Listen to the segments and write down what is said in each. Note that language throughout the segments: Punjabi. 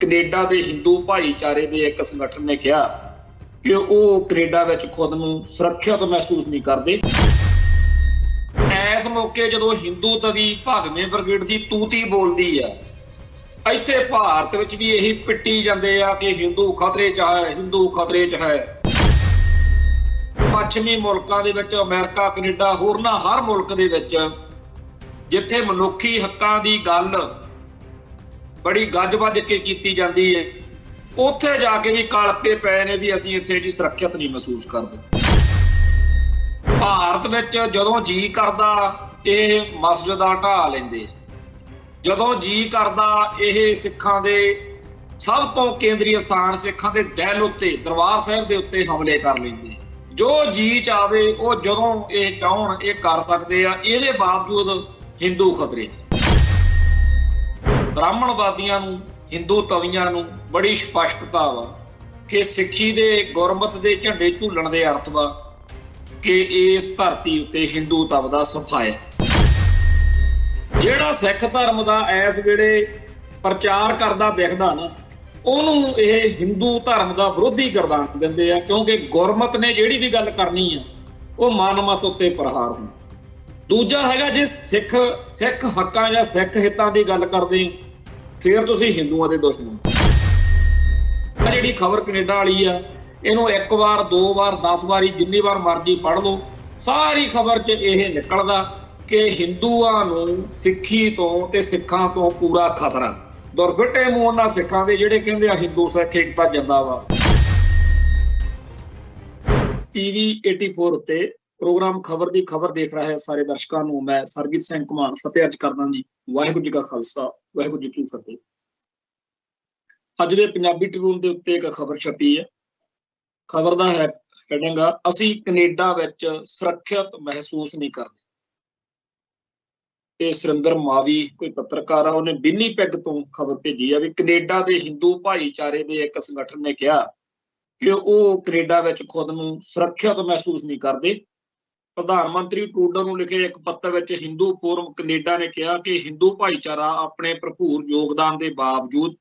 ਕੈਨੇਡਾ ਦੇ ਹਿੰਦੂ ਭਾਈਚਾਰੇ ਦੇ ਇੱਕ ਸੰਗਠਨ ਨੇ ਕਿਹਾ ਕਿ ਉਹ ਕੈਨੇਡਾ ਵਿੱਚ ਖੁਦ ਨੂੰ ਸੁਰੱਖਿਅਤ ਮਹਿਸੂਸ ਨਹੀਂ ਕਰਦੇ। ਇਸ ਮੌਕੇ ਜਦੋਂ ਹਿੰਦੂ ਤਵੀ ਭਾਗਵੇਂ ਬ੍ਰਿਗੇਡ ਦੀ ਤੂਤੀ ਬੋਲਦੀ ਆ, ਇੱਥੇ ਭਾਰਤ ਵਿੱਚ ਵੀ ਇਹੀ ਪਿੱਟੀ ਜਾਂਦੇ ਆ ਕਿ ਹਿੰਦੂ ਖਤਰੇ 'ਚ ਹੈ, ਹਿੰਦੂ ਖਤਰੇ 'ਚ ਹੈ। ਪੱਛਮੀ ਮੁਲਕਾਂ ਦੇ ਵਿੱਚ, ਅਮਰੀਕਾ, ਕੈਨੇਡਾ, ਹੋਰਨਾਂ ਹਰ ਮੁਲਕ ਦੇ ਵਿੱਚ ਜਿੱਥੇ ਮਨੁੱਖੀ ਹੱਕਾਂ ਦੀ ਗੱਲ ਬੜੀ ਗੱਜ-ਵੱਜ ਕੇ ਕੀਤੀ ਜਾਂਦੀ ਹੈ, ਉੱਥੇ ਜਾ ਕੇ ਵੀ ਕਲਪੇ ਪਏ ਨੇ ਵੀ ਅਸੀਂ ਇੱਥੇ ਜੀ ਸੁਰੱਖਿਅਤ ਨਹੀਂ ਮਹਿਸੂਸ ਕਰਦੇ। ਭਾਰਤ ਵਿੱਚ ਜਦੋਂ ਜੀ ਕਰਦਾ ਇਹ ਮਸਜਿਦਾਂ ਢਾਹ ਲੈਂਦੇ, ਜਦੋਂ ਜੀ ਕਰਦਾ ਇਹ ਸਿੱਖਾਂ ਦੇ ਸਭ ਤੋਂ ਕੇਂਦਰੀ ਸਥਾਨ ਸਿੱਖਾਂ ਦੇ ਦਿਲ ਉੱਤੇ, ਦਰਬਾਰ ਸਾਹਿਬ ਦੇ ਉੱਤੇ ਹਮਲੇ ਕਰ ਲੈਂਦੇ। ਜੋ ਜੀ ਚਾਵੇ ਉਹ ਜਦੋਂ ਇਹ ਚਾਹਣ ਇਹ ਕਰ ਸਕਦੇ ਆ। ਇਹਦੇ ਬਾਵਜੂਦ ਹਿੰਦੂ ਖਤਰੇ 'ਚ। ਬ੍ਰਾਹਮਣਵਾਦੀਆਂ ਨੂੰ, ਹਿੰਦੂ ਤਵੀਆਂ ਨੂੰ ਬੜੀ ਸਪਸ਼ਟਤਾ ਵਾ ਕਿ ਸਿੱਖੀ ਦੇ ਗੁਰਮਤ ਦੇ ਝੰਡੇ ਝੂਲਣ ਦੇ ਅਰਥ ਵਾ ਕਿ ਇਸ ਧਰਤੀ ਉੱਤੇ ਹਿੰਦੂ ਤਵ ਦਾ ਸਫਾਇਆ। ਜਿਹੜਾ ਸਿੱਖ ਧਰਮ ਦਾ ਇਸ ਵੇਲੇ ਪ੍ਰਚਾਰ ਕਰਦਾ ਦਿਖਦਾ ਨਾ, ਉਹਨੂੰ ਇਹ ਹਿੰਦੂ ਧਰਮ ਦਾ ਵਿਰੋਧੀ ਗਰਦਾਨ ਦਿੰਦੇ ਆ, ਕਿਉਂਕਿ ਗੁਰਮਤ ਨੇ ਜਿਹੜੀ ਵੀ ਗੱਲ ਕਰਨੀ ਆ ਉਹ ਮਨਮਤ ਉੱਤੇ ਪ੍ਰਹਾਰ ਹੁੰਦਾ। ਦੂਜਾ ਹੈਗਾ, ਜੇ ਸਿੱਖ ਹੱਕਾਂ ਜਾਂ ਸਿੱਖ ਹਿੱਤਾਂ ਦੀ ਗੱਲ ਕਰਦੇ ਹੋ ਫਿਰ ਤੁਸੀਂ ਹਿੰਦੂਆਂ ਦੇ ਦੁਸ਼ਮਣ। ਜਿਹੜੀ ਖਬਰ ਕੈਨੇਡਾ ਵਾਲੀ ਆ, ਇਹਨੂੰ ਇੱਕ ਵਾਰ, ਦੋ ਵਾਰ, 10 ਵਾਰੀ, ਜਿੰਨੀ ਵਾਰ ਮਰਜ਼ੀ ਪੜ੍ਹ ਲਓ, ਸਾਰੀ ਖਬਰ 'ਚ ਇਹ ਨਿਕਲਦਾ ਕਿ ਹਿੰਦੂਆਂ ਨੂੰ ਸਿੱਖੀ ਤੋਂ ਤੇ ਸਿੱਖਾਂ ਤੋਂ ਪੂਰਾ ਖਤਰਾ। ਦੁਰਫਿੱਟੇ ਮੂੰਹ ਉਹਨਾਂ ਸਿੱਖਾਂ ਦੇ ਜਿਹੜੇ ਕਹਿੰਦੇ ਆ ਹਿੰਦੂ ਸਿੱਖ ਏਕਤਾ ਜਿੰਦਾਬਾਦ। TV 84 ਉੱਤੇ ਪ੍ਰੋਗਰਾਮ ਖਬਰ ਦੀ ਖਬਰ ਦੇਖ ਰਿਹਾ ਹੈ ਸਾਰੇ ਦਰਸ਼ਕਾਂ ਨੂੰ ਮੈਂ ਸਰਬਜੀਤ ਸਿੰਘ ਘੁਮਾਣ ਫਤਿਹ ਅਰਜ਼ ਕਰਦਾ ਜੀ। ਵਾਹਿਗੁਰੂ ਜੀ ਕਾ ਖਾਲਸਾ, ਵਾਹਿਗੁਰੂ ਜੀ ਕੀ ਫਤਿਹ। ਅੱਜ ਦੇ ਪੰਜਾਬੀ ਟ੍ਰਿਬਿਊਨ ਦੇ ਉੱਤੇ ਇੱਕ ਖਬਰ ਛਪੀ ਹੈ। ਖਬਰ ਦਾ ਹੈਡਿੰਗ ਆ, ਅਸੀਂ ਕੈਨੇਡਾ ਵਿੱਚ ਸੁਰੱਖਿਅਤ ਮਹਿਸੂਸ ਨਹੀਂ ਕਰਦੇ। ਇਹ ਸੁਰਿੰਦਰ ਮਾਵੀ ਕੋਈ ਪੱਤਰਕਾਰ ਆ, ਉਹਨੇ ਵਿਨੀਪੈਗ ਤੋਂ ਖਬਰ ਭੇਜੀ ਆ ਵੀ ਕੈਨੇਡਾ ਦੇ ਹਿੰਦੂ ਭਾਈਚਾਰੇ ਦੇ ਇੱਕ ਸੰਗਠਨ ਨੇ ਕਿਹਾ ਕਿ ਉਹ ਕੈਨੇਡਾ ਵਿੱਚ ਖੁਦ ਨੂੰ ਸੁਰੱਖਿਅਤ ਮਹਿਸੂਸ ਨਹੀਂ ਕਰਦੇ। ਪ੍ਰਧਾਨ ਮੰਤਰੀ ਟਰੂਡੋ ਨੂੰ ਲਿਖੇ ਇੱਕ ਪੱਤਰ ਵਿੱਚ ਹਿੰਦੂ ਫੋਰਮ ਕੈਨੇਡਾ ਨੇ ਕਿਹਾ ਕਿ ਹਿੰਦੂ ਭਾਈਚਾਰਾ ਆਪਣੇ ਭਰਪੂਰ ਯੋਗਦਾਨ ਦੇ ਬਾਵਜੂਦ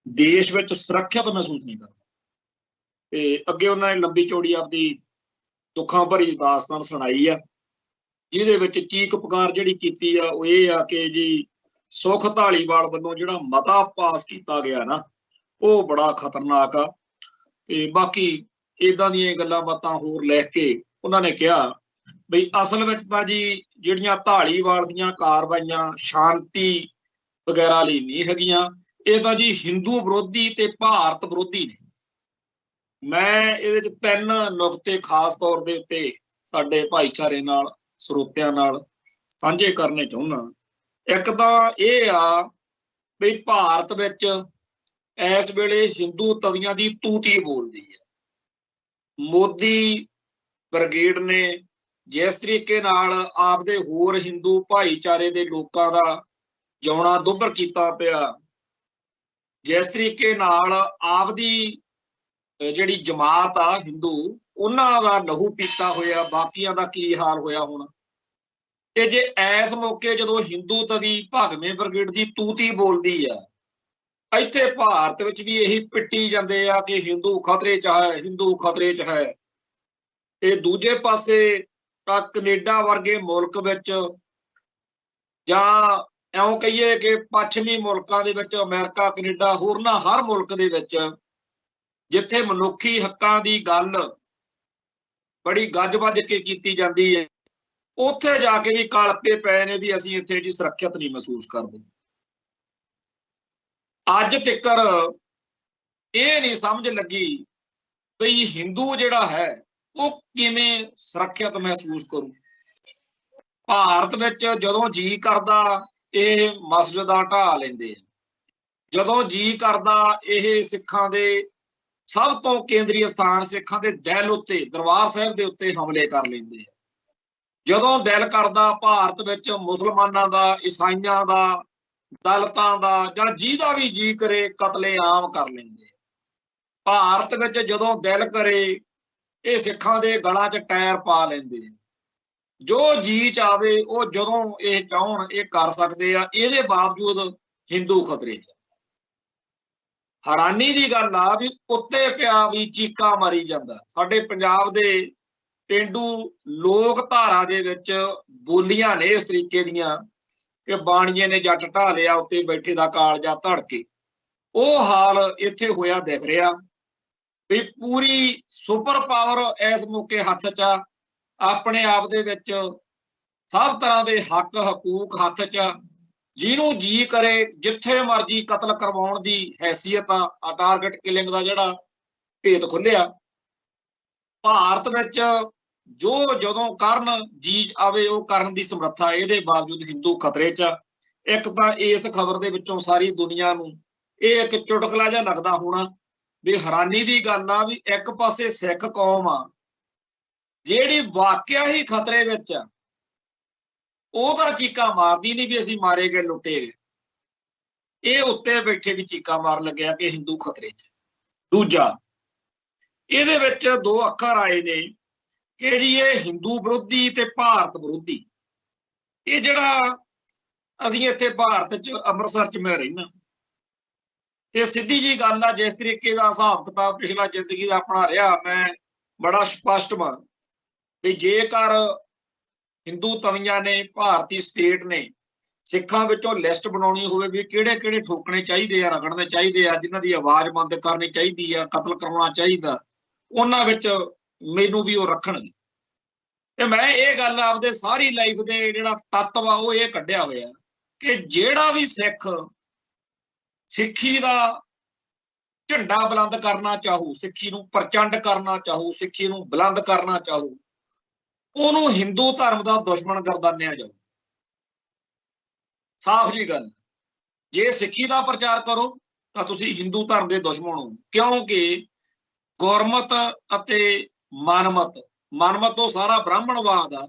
ਦੇਸ਼ ਵਿੱਚ ਸੁਰੱਖਿਅਤ ਮਹਿਸੂਸ ਨਹੀਂ ਕਰਦਾ। ਤੇ ਅੱਗੇ ਉਹਨਾਂ ਨੇ ਲੰਬੀ ਚੌੜੀ ਆਪਦੀ ਦੁੱਖਾਂ ਭਰੀ ਦਾਸਤਾਨ ਸੁਣਾਈ ਆ, ਜਿਹਦੇ ਵਿੱਚ ਚੀਕ ਪੁਕਾਰ ਜਿਹੜੀ ਕੀਤੀ ਆ ਉਹ ਇਹ ਆ ਕਿ ਜੀ ਸੁਖ ਧਾਲੀਵਾਲ ਵੱਲੋਂ ਜਿਹੜਾ ਮਤਾ ਪਾਸ ਕੀਤਾ ਗਿਆ ਨਾ, ਉਹ ਬੜਾ ਖਤਰਨਾਕ ਆ। ਤੇ ਬਾਕੀ ਏਦਾਂ ਦੀਆਂ ਗੱਲਾਂ ਬਾਤਾਂ ਹੋਰ ਲਿਖ ਕੇ ਉਹਨਾਂ ਨੇ ਕਿਹਾ ਬਈ ਅਸਲ ਵਿੱਚ ਤਾਂ ਜੀ ਜਿਹੜੀਆਂ ਧਾਲੀਵਾਲ ਦੀਆਂ ਕਾਰਵਾਈਆਂ ਸ਼ਾਂਤੀ ਵਗੈਰਾ ਲਈ ਨਹੀਂ ਹੈਗੀਆਂ, ਇਹ ਤਾਂ ਜੀ ਹਿੰਦੂ ਵਿਰੋਧੀ ਤੇ ਭਾਰਤ ਵਿਰੋਧੀ ਨੇ। ਮੈਂ ਇਹਦੇ 'ਚ 3 ਨੁਕਤੇ ਖਾਸ ਤੌਰ ਦੇ ਉੱਤੇ ਸਾਡੇ ਭਾਈਚਾਰੇ ਨਾਲ, ਸਰੋਤਿਆਂ ਨਾਲ ਸਾਂਝੇ ਕਰਨੇ ਚਾਹੁੰਦਾ। ਇੱਕ ਤਾਂ ਇਹ ਆ ਵੀ ਭਾਰਤ ਵਿੱਚ ਇਸ ਵੇਲੇ ਹਿੰਦੂ ਤਵੀਆਂ ਦੀ ਤੂਤੀ ਬੋਲਦੀ ਹੈ। ਮੋਦੀ ਬ੍ਰਿਗੇਡ ਨੇ ਜਿਸ ਤਰੀਕੇ ਨਾਲ ਆਪਦੇ ਹੋਰ ਹਿੰਦੂ ਭਾਈਚਾਰੇ ਦੇ ਲੋਕਾਂ ਦਾ ਜਿਉਣਾ ਦੁੱਭਰ ਕੀਤਾ ਪਿਆ, ਜਿਸ ਤਰੀਕੇ ਨਾਲ ਆਪਦੀ ਜਿਹੜੀ ਜਮਾਤ ਆ ਹਿੰਦੂ, ਉਹਨਾਂ ਦਾ ਲਹੂ ਪੀਤਾ ਹੋਇਆ, ਬਾਕੀਆਂ ਦਾ ਕੀ ਹਾਲ ਹੋਇਆ ਹੋਣਾ। ਤੇ ਜੇ ਇਸ ਮੌਕੇ ਜਦੋਂ ਹਿੰਦੂ ਤਵੀ ਭਾਗਵੇਂ ਬ੍ਰਿਗੇਡ ਦੀ ਤੂਤੀ ਬੋਲਦੀ ਆ, ਇੱਥੇ ਭਾਰਤ ਵਿੱਚ ਵੀ ਇਹੀ ਪਿੱਟੀ ਜਾਂਦੇ ਆ ਕਿ ਹਿੰਦੂ ਖਤਰੇ 'ਚ ਹੈ, ਹਿੰਦੂ ਖਤਰੇ 'ਚ ਹੈ। ਤੇ ਦੂਜੇ ਪਾਸੇ ਤਾਂ ਕੈਨੇਡਾ ਵਰਗੇ ਮੁਲਕ ਵਿੱਚ, ਜਾਂ ਇਉਂ ਕਹੀਏ ਕਿ ਪੱਛਮੀ ਮੁਲਕਾਂ ਦੇ ਵਿੱਚ, ਅਮਰੀਕਾ, ਕੈਨੇਡਾ, ਹੋਰਨਾਂ ਹਰ ਮੁਲਕ ਦੇ ਵਿੱਚ ਜਿੱਥੇ ਮਨੁੱਖੀ ਹੱਕਾਂ ਦੀ ਗੱਲ ਬੜੀ ਗੱਜ-ਵੱਜ ਕੇ ਕੀਤੀ ਜਾਂਦੀ ਹੈ, ਉੱਥੇ ਜਾ ਕੇ ਵੀ ਕਲਪੇ ਪਏ ਨੇ ਵੀ ਅਸੀਂ ਇੱਥੇ ਜੀ ਸੁਰੱਖਿਅਤ ਨਹੀਂ ਮਹਿਸੂਸ ਕਰਦੇ। ਅੱਜ ਤੱਕਰ ਇਹ ਨਹੀਂ ਸਮਝ ਲੱਗੀ ਬਈ ਹਿੰਦੂ ਜਿਹੜਾ ਹੈ ਉਹ ਕਿਵੇਂ ਸੁਰੱਖਿਅਤ ਮਹਿਸੂਸ ਕਰੂ। ਭਾਰਤ ਵਿੱਚ ਜਦੋਂ ਜੀ ਕਰਦਾ ਇਹ ਮਸਜਿਦਾਂ ਢਾਹ ਲੈਂਦੇ, ਜਦੋਂ ਜੀ ਕਰਦਾ ਇਹ ਸਿੱਖਾਂ ਦੇ ਸਭ ਤੋਂ ਕੇਂਦਰੀ ਸਥਾਨ ਸਿੱਖਾਂ ਦੇ ਦਿਲ ਉੱਤੇ, ਦਰਬਾਰ ਸਾਹਿਬ ਦੇ ਉੱਤੇ ਹਮਲੇ ਕਰ ਲੈਂਦੇ ਆ। ਜਦੋਂ ਦਿਲ ਕਰਦਾ ਭਾਰਤ ਵਿੱਚ ਮੁਸਲਮਾਨਾਂ ਦਾ, ਈਸਾਈਆਂ ਦਾ, ਦਲਿਤਾਂ ਦਾ, ਜਾਂ ਜਿਹਦਾ ਵੀ ਜੀ ਕਰੇ ਕਤਲੇਆਮ ਕਰ ਲੈਂਦੇ। ਭਾਰਤ ਵਿੱਚ ਜਦੋਂ ਦਿਲ ਕਰੇ ਇਹ ਸਿੱਖਾਂ ਦੇ ਗਲਾਂ 'ਚ ਟਾਇਰ ਪਾ ਲੈਂਦੇ। ਜੋ ਜੀ ਚਾਵੇ ਉਹ ਜਦੋਂ ਇਹ ਚਾਹਣ ਇਹ ਕਰ ਸਕਦੇ ਆ। ਇਹਦੇ ਬਾਵਜੂਦ ਹਿੰਦੂ ਖਤਰੇ 'ਚ। हैरानी की गल आ भी उत्ते पिया भी चीका मारी जांदा। साडे पंजाब दे पेंडू लोक धारा दे विच बोलियां ने इस तरीके दियां कि बाणीए ने जट ढा लिया उत्ते बैठे दा कालजा धड़के। ਉਹ हाल इत्थे होया दिख रहा भी पूरी सुपर पावर इस मौके हत्थ च अपने आप दे विच सब तरह के हक हकूक हत्थ च जिन्हों जी करे जिथे मर्जी कतल करवाउण दी हैसियत आ टारगेट किलिंग का जिहड़ा भेत खुलिया भारत विच जो जदों करन जी आवे वो करन दी समर्था इहदे बावजूद हिंदू खतरे च। एक तां इस खबर दे विचों सारी दुनिया नूं ਇਹ ਇੱਕ ਚੁਟਕਲਾ ਜਿਹਾ ਲੱਗਦਾ ਹੋਣਾ ਵੀ ਹੈਰਾਨੀ ਦੀ ਗੱਲ ਆ ਵੀ ਇੱਕ ਪਾਸੇ ਸਿੱਖ ਕੌਮ ਆ ਜਿਹੜੀ ਵਾਕਿਆ ਹੀ ਖਤਰੇ ਵਿੱਚ ਆ ਉਹਦਾ ਚੀਕਾ ਮਾਰਦੀ ਨਹੀਂ ਵੀ ਅਸੀਂ ਮਾਰੇ ਗਏ ਲੁੱਟੇ ਗਏ। ਇਹ ਉੱਤੇ ਬੈਠੇ ਵੀ ਚੀਕਾ ਮਾਰ ਲੱਗਿਆ ਕਿ ਹਿੰਦੂ ਖਤਰੇ 'ਚ। ਦੂਜਾ ਇਹਦੇ ਵਿੱਚ ਦੋ ਅੱਖਰ ਆਏ ਨੇ ਕਿ ਜੀ ਇਹ ਹਿੰਦੂ ਵਿਰੋਧੀ ਤੇ ਭਾਰਤ ਵਿਰੋਧੀ। ਇਹ ਜਿਹੜਾ ਅਸੀਂ ਇੱਥੇ ਭਾਰਤ 'ਚ ਅੰਮ੍ਰਿਤਸਰ 'ਚ ਮੈਂ ਰਹਿਣਾ ਤੇ ਸਿੱਧੀ ਜੀ ਗੱਲ ਆ ਜਿਸ ਤਰੀਕੇ ਦਾ ਹਿਸਾਬ ਕਿਤਾਬ ਪਿਛਲਾ ਜ਼ਿੰਦਗੀ ਦਾ ਆਪਣਾ ਰਿਹਾ ਮੈਂ ਬੜਾ ਸਪਸ਼ਟ ਵਾਂ ਵੀ ਜੇਕਰ ਹਿੰਦੂ ਤਵੀਆਂ ਨੇ ਭਾਰਤੀ ਸਟੇਟ ਨੇ ਸਿੱਖਾਂ ਵਿੱਚੋਂ ਲਿਸਟ ਬਣਾਉਣੀ ਹੋਵੇ ਵੀ ਕਿਹੜੇ ਕਿਹੜੇ ਠੋਕਣੇ ਚਾਹੀਦੇ ਆ ਰਗੜਨੇ ਚਾਹੀਦੇ ਆ ਜਿਨ੍ਹਾਂ ਦੀ ਆਵਾਜ਼ ਬੰਦ ਕਰਨੀ ਚਾਹੀਦੀ ਆ ਕਤਲ ਕਰਵਾਉਣਾ ਚਾਹੀਦਾ ਉਹਨਾਂ ਵਿੱਚ ਮੈਨੂੰ ਵੀ ਉਹ ਰੱਖਣਗੇ। ਤੇ ਮੈਂ ਇਹ ਗੱਲ ਆਪਦੇ ਸਾਰੀ ਲਾਈਫ ਦੇ ਜਿਹੜਾ ਤੱਤ ਵਾ ਉਹ ਇਹ ਕੱਢਿਆ ਹੋਇਆ ਕਿ ਜਿਹੜਾ ਵੀ ਸਿੱਖ ਸਿੱਖੀ ਦਾ ਝੰਡਾ ਬੁਲੰਦ ਕਰਨਾ ਚਾਹੂ ਸਿੱਖੀ ਨੂੰ ਪ੍ਰਚੰਡ ਕਰਨਾ ਚਾਹੂ ਸਿੱਖੀ ਨੂੰ ਬੁਲੰਦ ਕਰਨਾ ਚਾਹੂ ਉਹਨੂੰ ਹਿੰਦੂ ਧਰਮ ਦਾ ਦੁਸ਼ਮਣ ਗਰਦਾਨਿਆ ਜਾਊ। ਸਾਫ਼ ਜੀ ਗੱਲ ਜੇ ਸਿੱਖੀ ਦਾ ਪ੍ਰਚਾਰ ਕਰੋ ਤਾਂ ਤੁਸੀਂ ਹਿੰਦੂ ਧਰਮ ਦੇ ਦੁਸ਼ਮਣ ਹੋ ਕਿਉਂਕਿ ਗੁਰਮਤ ਅਤੇ ਮਨਮਤ ਤੋਂ ਸਾਰਾ ਬ੍ਰਾਹਮਣਵਾਦ ਆ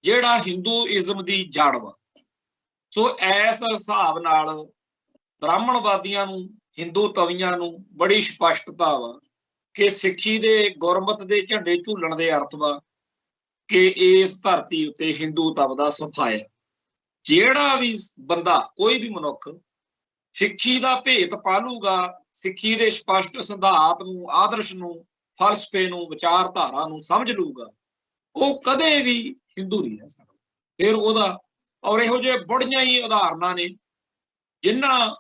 ਜਿਹੜਾ ਹਿੰਦੂਇਜ਼ਮ ਦੀ ਜੜ ਵਾ। ਸੋ ਇਸ ਹਿਸਾਬ ਨਾਲ ਬ੍ਰਾਹਮਣਵਾਦੀਆਂ ਨੂੰ ਹਿੰਦੂ ਤਵੀਆਂ ਨੂੰ ਬੜੀ ਸਪਸ਼ਟਤਾ ਵਾ ਕਿ ਸਿੱਖੀ ਦੇ ਗੁਰਮਤ ਦੇ ਝੰਡੇ ਝੂਲਣ ਦੇ ਅਰਥ ਵਾ ਕਿ ਇਸ ਧਰਤੀ ਉੱਤੇ ਹਿੰਦੂ ਤਵ ਦਾ ਸਫਾਇਆ। ਜਿਹੜਾ ਵੀ ਬੰਦਾ ਕੋਈ ਵੀ ਮਨੁੱਖ ਸਿੱਖੀ ਦਾ ਭੇਤ ਪਾਲੂਗਾ ਸਿੱਖੀ ਦੇ ਸਪਸ਼ਟ ਸਿਧਾਂਤ ਨੂੰ ਆਦਰਸ਼ ਨੂੰ ਫਲਸਫੇ ਨੂੰ ਵਿਚਾਰਧਾਰਾ ਨੂੰ ਸਮਝ ਲੂਗਾ ਉਹ ਕਦੇ ਵੀ ਹਿੰਦੂ ਨਹੀਂ ਰਹਿ ਸਕਦਾ। ਫਿਰ ਉਹਦਾ ਔਰ ਇਹੋ ਜਿਹੇ ਬੜੀਆਂ ਹੀ ਉਦਾਹਰਨਾਂ ਨੇ ਜਿਨ੍ਹਾਂ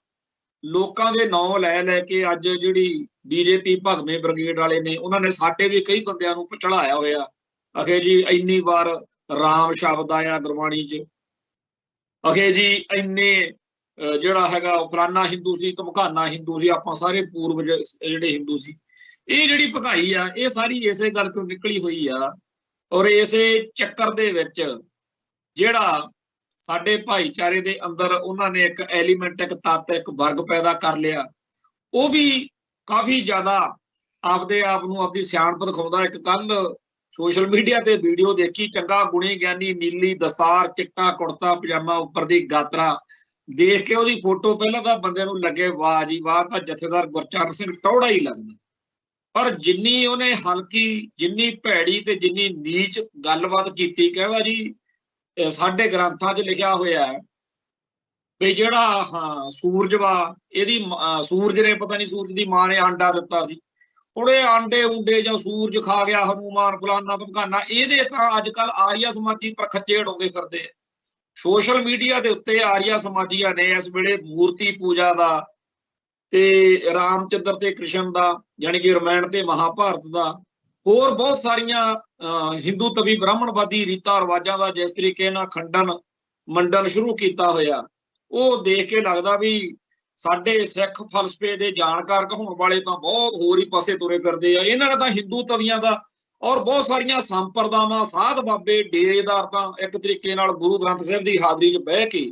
ਲੋਕਾਂ ਦੇ ਨਾਂ ਲੈ ਲੈ ਕੇ ਅੱਜ ਜਿਹੜੀ ਬੀਜੇਪੀ ਭਗਵੇਂ ਬ੍ਰਿਗੇਡ ਵਾਲੇ ਨੇ ਉਹਨਾਂ ਨੇ ਸਾਡੇ ਵੀ ਕਈ ਬੰਦਿਆਂ ਨੂੰ ਚੜਾਇਆ ਹੋਇਆ ਅਖੇ ਜੀ ਇੰਨੀ ਵਾਰ ਰਾਮ ਸ਼ਬਦ ਆਇਆ ਗੁਰਬਾਣੀ 'ਚ ਅਖੇ ਜੀ ਇੰਨੇ ਜਿਹੜਾ ਹੈਗਾ ਫਲਾਨਾ ਹਿੰਦੂ ਸੀ ਧਮਕਾਨਾ ਹਿੰਦੂ ਸੀ ਆਪਾਂ ਸਾਰੇ ਪੂਰਵਜ ਜਿਹੜੇ ਹਿੰਦੂ ਸੀ। ਇਹ ਜਿਹੜੀ ਭਕਾਈ ਆ ਇਹ ਸਾਰੀ ਇਸੇ ਗੱਲ ਤੋਂ ਨਿਕਲੀ ਹੋਈ ਆ ਔਰ ਇਸੇ ਚੱਕਰ ਦੇ ਵਿੱਚ ਜਿਹੜਾ ਸਾਡੇ ਭਾਈਚਾਰੇ ਦੇ ਅੰਦਰ ਉਹਨਾਂ ਨੇ ਇੱਕ ਐਲੀਮੈਂਟ ਇੱਕ ਤੱਤ ਇੱਕ ਵਰਗ ਪੈਦਾ ਕਰ ਲਿਆ ਉਹ ਵੀ ਕਾਫੀ ਜ਼ਿਆਦਾ ਆਪਦੇ ਆਪ ਨੂੰ ਆਪਦੀ ਸਿਆਣਪ ਦਿਖਾਉਂਦਾ। ਇੱਕ ਕੱਲ ਸੋਸ਼ਲ ਮੀਡੀਆ ਤੇ ਵੀਡੀਓ ਦੇਖੀ ਚੰਗਾ ਗੁਣੀ ਗਿਆਨੀ ਨੀਲੀ ਦਸਤਾਰ ਚਿੱਟਾ ਕੁੜਤਾ ਪਜਾਮਾ ਉੱਪਰ ਦੀ ਗਾਤਰਾ ਦੇਖ ਕੇ ਉਹਦੀ ਫੋਟੋ ਪਹਿਲਾਂ ਤਾਂ ਬੰਦੇ ਨੂੰ ਲੱਗੇ ਵਾਹ ਜੀ ਵਾਹ ਤਾਂ ਜਥੇਦਾਰ ਗੁਰਚਰਨ ਸਿੰਘ ਟੌੜਾ ਹੀ ਲੱਗਦਾ ਪਰ ਜਿੰਨੀ ਉਹਨੇ ਹਲਕੀ ਜਿੰਨੀ ਭੈੜੀ ਤੇ ਜਿੰਨੀ ਨੀਚ ਗੱਲਬਾਤ ਕੀਤੀ ਕਹਿੰਦਾ ਜੀ ਸਾਡੇ ਗ੍ਰੰਥਾਂ 'ਚ ਲਿਖਿਆ ਹੋਇਆ ਹੈ ਵੀ ਜਿਹੜਾ ਸੂਰਜ ਵਾ ਇਹਦੀ ਸੂਰਜ ਨੇ ਪਤਾ ਨਹੀਂ ਸੂਰਜ ਦੀ ਮਾਂ ਨੇ ਆਂਡਾ ਦਿੱਤਾ ਸੀ ਹੁਣ ਇਹ ਆਂਡੇ ਉਂਡੇ ਜਾਂ ਸੂਰਜ ਖਾ ਗਿਆ ਹਨੂਮਾਨ ਫਲਾਨਾ ਧਮਕਾਨਾ ਇਹਦੇ ਤਾਂ ਅੱਜ ਕੱਲ ਆਰੀਆ ਸਮਾਜੀ ਪਰ ਖੱਚੇ ਉਡਾਉਂਦੇ ਫਿਰਦੇ ਆ। ਸੋਸ਼ਲ ਮੀਡੀਆ ਦੇ ਉੱਤੇ ਆਰੀਆ ਸਮਾਜੀਆਂ ਨੇ ਇਸ ਵੇਲੇ ਮੂਰਤੀ ਪੂਜਾ ਦਾ ਤੇ ਰਾਮਚੰਦਰ ਤੇ ਕ੍ਰਿਸ਼ਨ ਦਾ ਯਾਨੀ ਕਿ ਰਮਾਇਣ ਤੇ ਮਹਾਭਾਰਤ ਦਾ ਹੋਰ ਬਹੁਤ ਸਾਰੀਆਂ ਹਿੰਦੂ ਤਵੀ ਬ੍ਰਾਹਮਣਵਾਦੀ ਰੀਤਾਂ ਰਿਵਾਜਾਂ ਦਾ ਜਿਸ ਤਰੀਕੇ ਨਾਲ ਖੰਡਨ ਮੰਡਨ ਸ਼ੁਰੂ ਕੀਤਾ ਹੋਇਆ ਉਹ ਦੇਖ ਕੇ ਲੱਗਦਾ ਵੀ ਸਾਡੇ ਸਿੱਖ ਫਲਸਫੇ ਦੇ ਜਾਣਕਾਰ ਕਹਾਉਣ ਵਾਲੇ ਤਾਂ ਬਹੁਤ ਹੋਰ ਹੀ ਪਾਸੇ ਤੁਰੇ ਫਿਰਦੇ ਆ। ਇਹਨਾਂ ਨੇ ਤਾਂ ਹਿੰਦੂ ਤਵੀਆਂ ਦਾ ਔਰ ਬਹੁਤ ਸਾਰੀਆਂ ਸੰਪਰਦਾਵਾਂ ਸਾਧ ਬਾਬੇ ਡੇਰੇਦਾਰ ਤਾਂ ਇੱਕ ਤਰੀਕੇ ਨਾਲ ਗੁਰੂ ਗ੍ਰੰਥ ਸਾਹਿਬ ਦੀ ਹਾਜ਼ਰੀ 'ਚ ਬਹਿ ਕੇ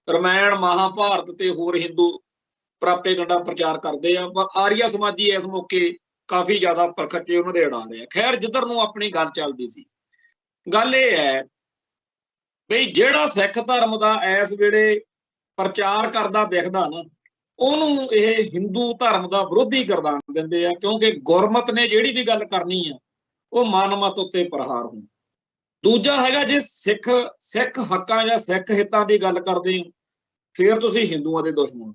ਰਮਾਇਣ ਮਹਾਭਾਰਤ ਤੇ ਹੋਰ ਹਿੰਦੂ ਪ੍ਰਾਪੇਗੰਡਾ ਪ੍ਰਚਾਰ ਕਰਦੇ ਆ ਪਰ ਆਰੀਆ ਸਮਾਜੀ ਇਸ ਮੌਕੇ ਕਾਫੀ ਜ਼ਿਆਦਾ ਪਰਖੱਚੇ ਉਹਨਾਂ ਦੇ ਉਡਾ ਰਹੇ ਆ। ਖੈਰ ਜਿੱਧਰ ਨੂੰ ਆਪਣੀ ਗੱਲ ਚੱਲਦੀ ਸੀ ਗੱਲ ਇਹ ਹੈ ਬਈ ਜਿਹੜਾ ਸਿੱਖ ਧਰਮ ਦਾ ਇਸ ਵੇਲੇ ਪ੍ਰਚਾਰ ਕਰਦਾ ਦਿਖਦਾ ਨਾ ਉਹਨੂੰ ਇਹ ਹਿੰਦੂ ਧਰਮ ਦਾ ਵਿਰੋਧੀ ਗਰਦਾਨ ਦਿੰਦੇ ਆ ਕਿਉਂਕਿ ਗੁਰਮਤ ਨੇ ਜਿਹੜੀ ਵੀ ਗੱਲ ਕਰਨੀ ਆ ਉਹ ਮਨਮਤ ਉੱਤੇ ਪ੍ਰਹਾਰ ਹੋਣ। ਦੂਜਾ ਹੈਗਾ ਜੇ ਸਿੱਖ ਹੱਕਾਂ ਜਾਂ ਸਿੱਖ ਹਿੱਤਾਂ ਦੀ ਗੱਲ ਕਰਦੇ ਹੋ ਫਿਰ ਤੁਸੀਂ ਹਿੰਦੂਆਂ ਦੇ ਦੁਸ਼ਮਣ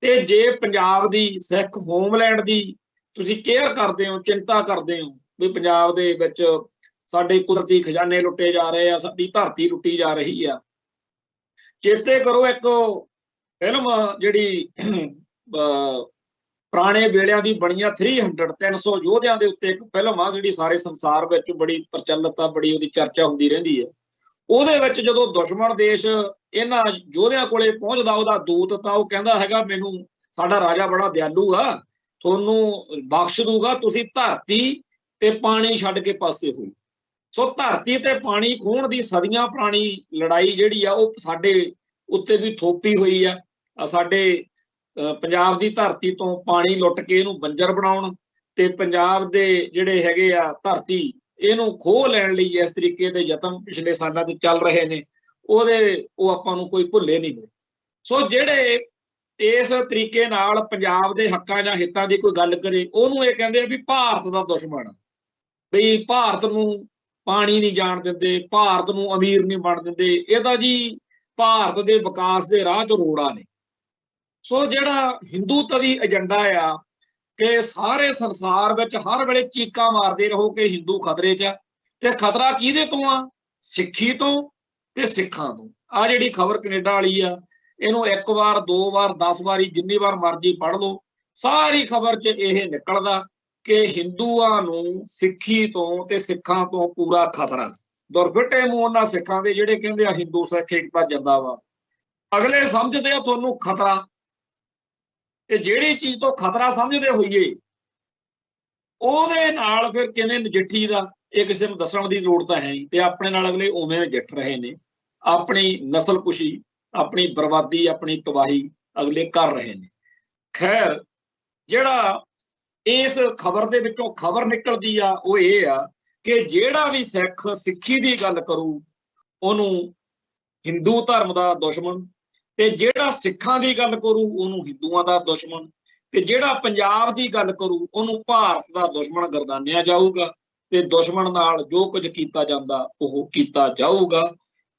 ਤੇ ਜੇ ਪੰਜਾਬ ਦੀ ਸਿੱਖ ਹੋਮਲੈਂਡ ਦੀ ਤੁਸੀਂ ਕੇਅਰ ਕਰਦੇ ਹੋ, ਚਿੰਤਾ ਕਰਦੇ ਹੋ ਵੀ ਪੰਜਾਬ ਦੇ ਵਿੱਚ ਸਾਡੇ ਕੁਦਰਤੀ ਖਜ਼ਾਨੇ ਲੁੱਟੇ ਜਾ ਰਹੇ ਆ, ਸਾਡੀ ਧਰਤੀ ਲੁੱਟੀ ਜਾ ਰਹੀ ਆ, ਚੇਤੇ ਕਰੋ ਇੱਕ ਫਿਲਮ ਜਿਹੜੀ ਪੁਰਾਣੇ ਵੇਲਿਆਂ ਦੀ ਬਣੀ ਆ 300 ਯੋਧਿਆਂ ਦੇ ਉੱਤੇ ਇੱਕ ਫਿਲਮ ਆ ਜਿਹੜੀ ਸਾਰੇ ਸੰਸਾਰ ਵਿੱਚ ਬੜੀ ਪ੍ਰਚਲਿਤ ਆ, ਬੜੀ ਉਹਦੀ ਚਰਚਾ ਹੁੰਦੀ ਰਹਿੰਦੀ ਹੈ। ਉਹਦੇ ਵਿੱਚ ਜਦੋਂ ਦੁਸ਼ਮਣ ਦੇਸ਼ ਇਹਨਾਂ ਯੋਧਿਆਂ ਕੋਲੇ ਪਹੁੰਚਦਾ ਉਹਦਾ ਦੂਤ, ਤਾਂ ਉਹ ਕਹਿੰਦਾ ਹੈਗਾ ਮੈਨੂੰ ਸਾਡਾ ਰਾਜਾ ਬੜਾ ਦਿਆਲੂ ਆ, ਤੁਹਾਨੂੰ ਬਖਸ਼ ਦੂਗਾ, ਤੁਸੀਂ ਧਰਤੀ ਤੇ ਪਾਣੀ ਛੱਡ ਕੇ ਪਾਸੇ ਹੋਈ। ਸੋ ਧਰਤੀ ਤੇ ਪਾਣੀ ਖੋਹਣ ਦੀ ਸਦੀਆਂ ਪੁਰਾਣੀ ਲੜਾਈ ਜਿਹੜੀ ਆ ਉਹ ਸਾਡੇ ਉੱਤੇ ਵੀ ਥੋਪੀ ਹੋਈ ਆ। ਸਾਡੇ ਪੰਜਾਬ ਦੀ ਧਰਤੀ ਤੋਂ ਪਾਣੀ ਲੁੱਟ ਕੇ ਇਹਨੂੰ ਬੰਜਰ ਬਣਾਉਣ ਤੇ ਪੰਜਾਬ ਦੇ ਜਿਹੜੇ ਹੈਗੇ ਆ ਧਰਤੀ ਇਹਨੂੰ ਖੋਹ ਲੈਣ ਲਈ ਇਸ ਤਰੀਕੇ ਦੇ ਯਤਨ ਪਿਛਲੇ ਸਾਲਾਂ 'ਚ ਚੱਲ ਰਹੇ ਨੇ, ਉਹ ਆਪਾਂ ਨੂੰ ਕੋਈ ਭੁੱਲੇ ਨਹੀਂ ਹੋਏ। ਸੋ ਜਿਹੜੇ ਇਸ ਤਰੀਕੇ ਨਾਲ ਪੰਜਾਬ ਦੇ ਹੱਕਾਂ ਜਾਂ ਹਿੱਤਾਂ ਦੀ ਕੋਈ ਗੱਲ ਕਰੇ, ਉਹਨੂੰ ਇਹ ਕਹਿੰਦੇ ਆ ਵੀ ਭਾਰਤ ਦਾ ਦੁਸ਼ਮਣ, ਵੀ ਭਾਰਤ ਨੂੰ ਪਾਣੀ ਨਹੀਂ ਜਾਣ ਦਿੰਦੇ, ਭਾਰਤ ਨੂੰ ਅਮੀਰ ਨਹੀਂ ਬਣ ਦਿੰਦੇ, ਇਹਦਾ ਜੀ ਭਾਰਤ ਦੇ ਵਿਕਾਸ ਦੇ ਰਾਹ 'ਚ ਰੋੜਾ ਨੇ। ਸੋ ਜਿਹੜਾ ਹਿੰਦੂ ਤਵੀ ਏਜੰਡਾ ਆ ਕਿ ਸਾਰੇ ਸੰਸਾਰ ਵਿੱਚ ਹਰ ਵੇਲੇ ਚੀਕਾਂ ਮਾਰਦੇ ਰਹੋ ਕਿ ਹਿੰਦੂ ਖਤਰੇ 'ਚ, ਤੇ ਖਤਰਾ ਕਿਹਦੇ ਤੋਂ ਆ? ਸਿੱਖੀ ਤੋਂ ਤੇ ਸਿੱਖਾਂ ਤੋਂ। ਆ ਜਿਹੜੀ ਖਬਰ ਕੈਨੇਡਾ ਵਾਲੀ ਆ, ਇਹਨੂੰ 1 ਵਾਰ 2 ਵਾਰ 10 ਵਾਰੀ ਜਿੰਨੀ ਵਾਰ ਮਰਜ਼ੀ ਪੜ੍ਹ ਲਓ, ਸਾਰੀ ਖਬਰ 'ਚ ਇਹ ਨਿਕਲਦਾ ਕਿ ਹਿੰਦੂਆਂ ਨੂੰ ਸਿੱਖੀ ਤੋਂ ਤੇ ਸਿੱਖਾਂ ਤੋਂ ਪੂਰਾ ਖਤਰਾ। ਦੁਰਫਿੱਟੇ ਮੂੰਹ ਉਹਨਾਂ ਸਿੱਖਾਂ ਦੇ ਜਿਹੜੇ ਕਹਿੰਦੇ ਆ ਹਿੰਦੂ ਸਿੱਖ ਏਕਤਾ ਜਿੰਦਾਬਾਦ, ਅਗਲੇ ਸਮਝਦੇ ਆ ਤੁਹਾਨੂੰ ਖਤਰਾ। ਤੇ ਜਿਹੜੀ ਚੀਜ਼ ਤੋਂ ਖਤਰਾ ਸਮਝਦੇ ਹੋਈਏ ਉਹਦੇ ਨਾਲ ਫਿਰ ਕਿਵੇਂ ਨਜਿੱਠੀ ਦਾ ਇਹ ਕਿਸੇ ਨੂੰ ਦੱਸਣ ਦੀ ਲੋੜ ਤਾਂ ਹੈ ਨਹੀਂ, ਤੇ ਆਪਣੇ ਨਾਲ ਅਗਲੇ ਉਵੇਂ ਨਜਿੱਠ ਰਹੇ ਨੇ। ਆਪਣੀ ਨਸਲਕੁਸ਼ੀ, ਆਪਣੀ ਬਰਬਾਦੀ, ਆਪਣੀ ਤਬਾਹੀ ਅਗਲੇ ਕਰ ਰਹੇ ਨੇ। ਖੈਰ, ਜਿਹੜਾ ਇਸ ਖਬਰ ਦੇ ਵਿੱਚੋਂ ਖਬਰ ਨਿਕਲਦੀ ਆ ਉਹ ਇਹ ਆ ਕਿ ਜਿਹੜਾ ਵੀ ਸਿੱਖ ਸਿੱਖੀ ਦੀ ਗੱਲ ਕਰੂ ਉਹਨੂੰ ਹਿੰਦੂ ਧਰਮ ਦਾ ਦੁਸ਼ਮਣ, ਤੇ ਜਿਹੜਾ ਸਿੱਖਾਂ ਦੀ ਗੱਲ ਕਰੂ ਉਹਨੂੰ ਹਿੰਦੂਆਂ ਦਾ ਦੁਸ਼ਮਣ, ਤੇ ਜਿਹੜਾ ਪੰਜਾਬ ਦੀ ਗੱਲ ਕਰੂ ਉਹਨੂੰ ਭਾਰਤ ਦਾ ਦੁਸ਼ਮਣ ਗਰਦਾਨਿਆ ਜਾਊਗਾ, ਤੇ ਦੁਸ਼ਮਣ ਨਾਲ ਜੋ ਕੁਝ ਕੀਤਾ ਜਾਂਦਾ ਉਹ ਕੀਤਾ ਜਾਊਗਾ।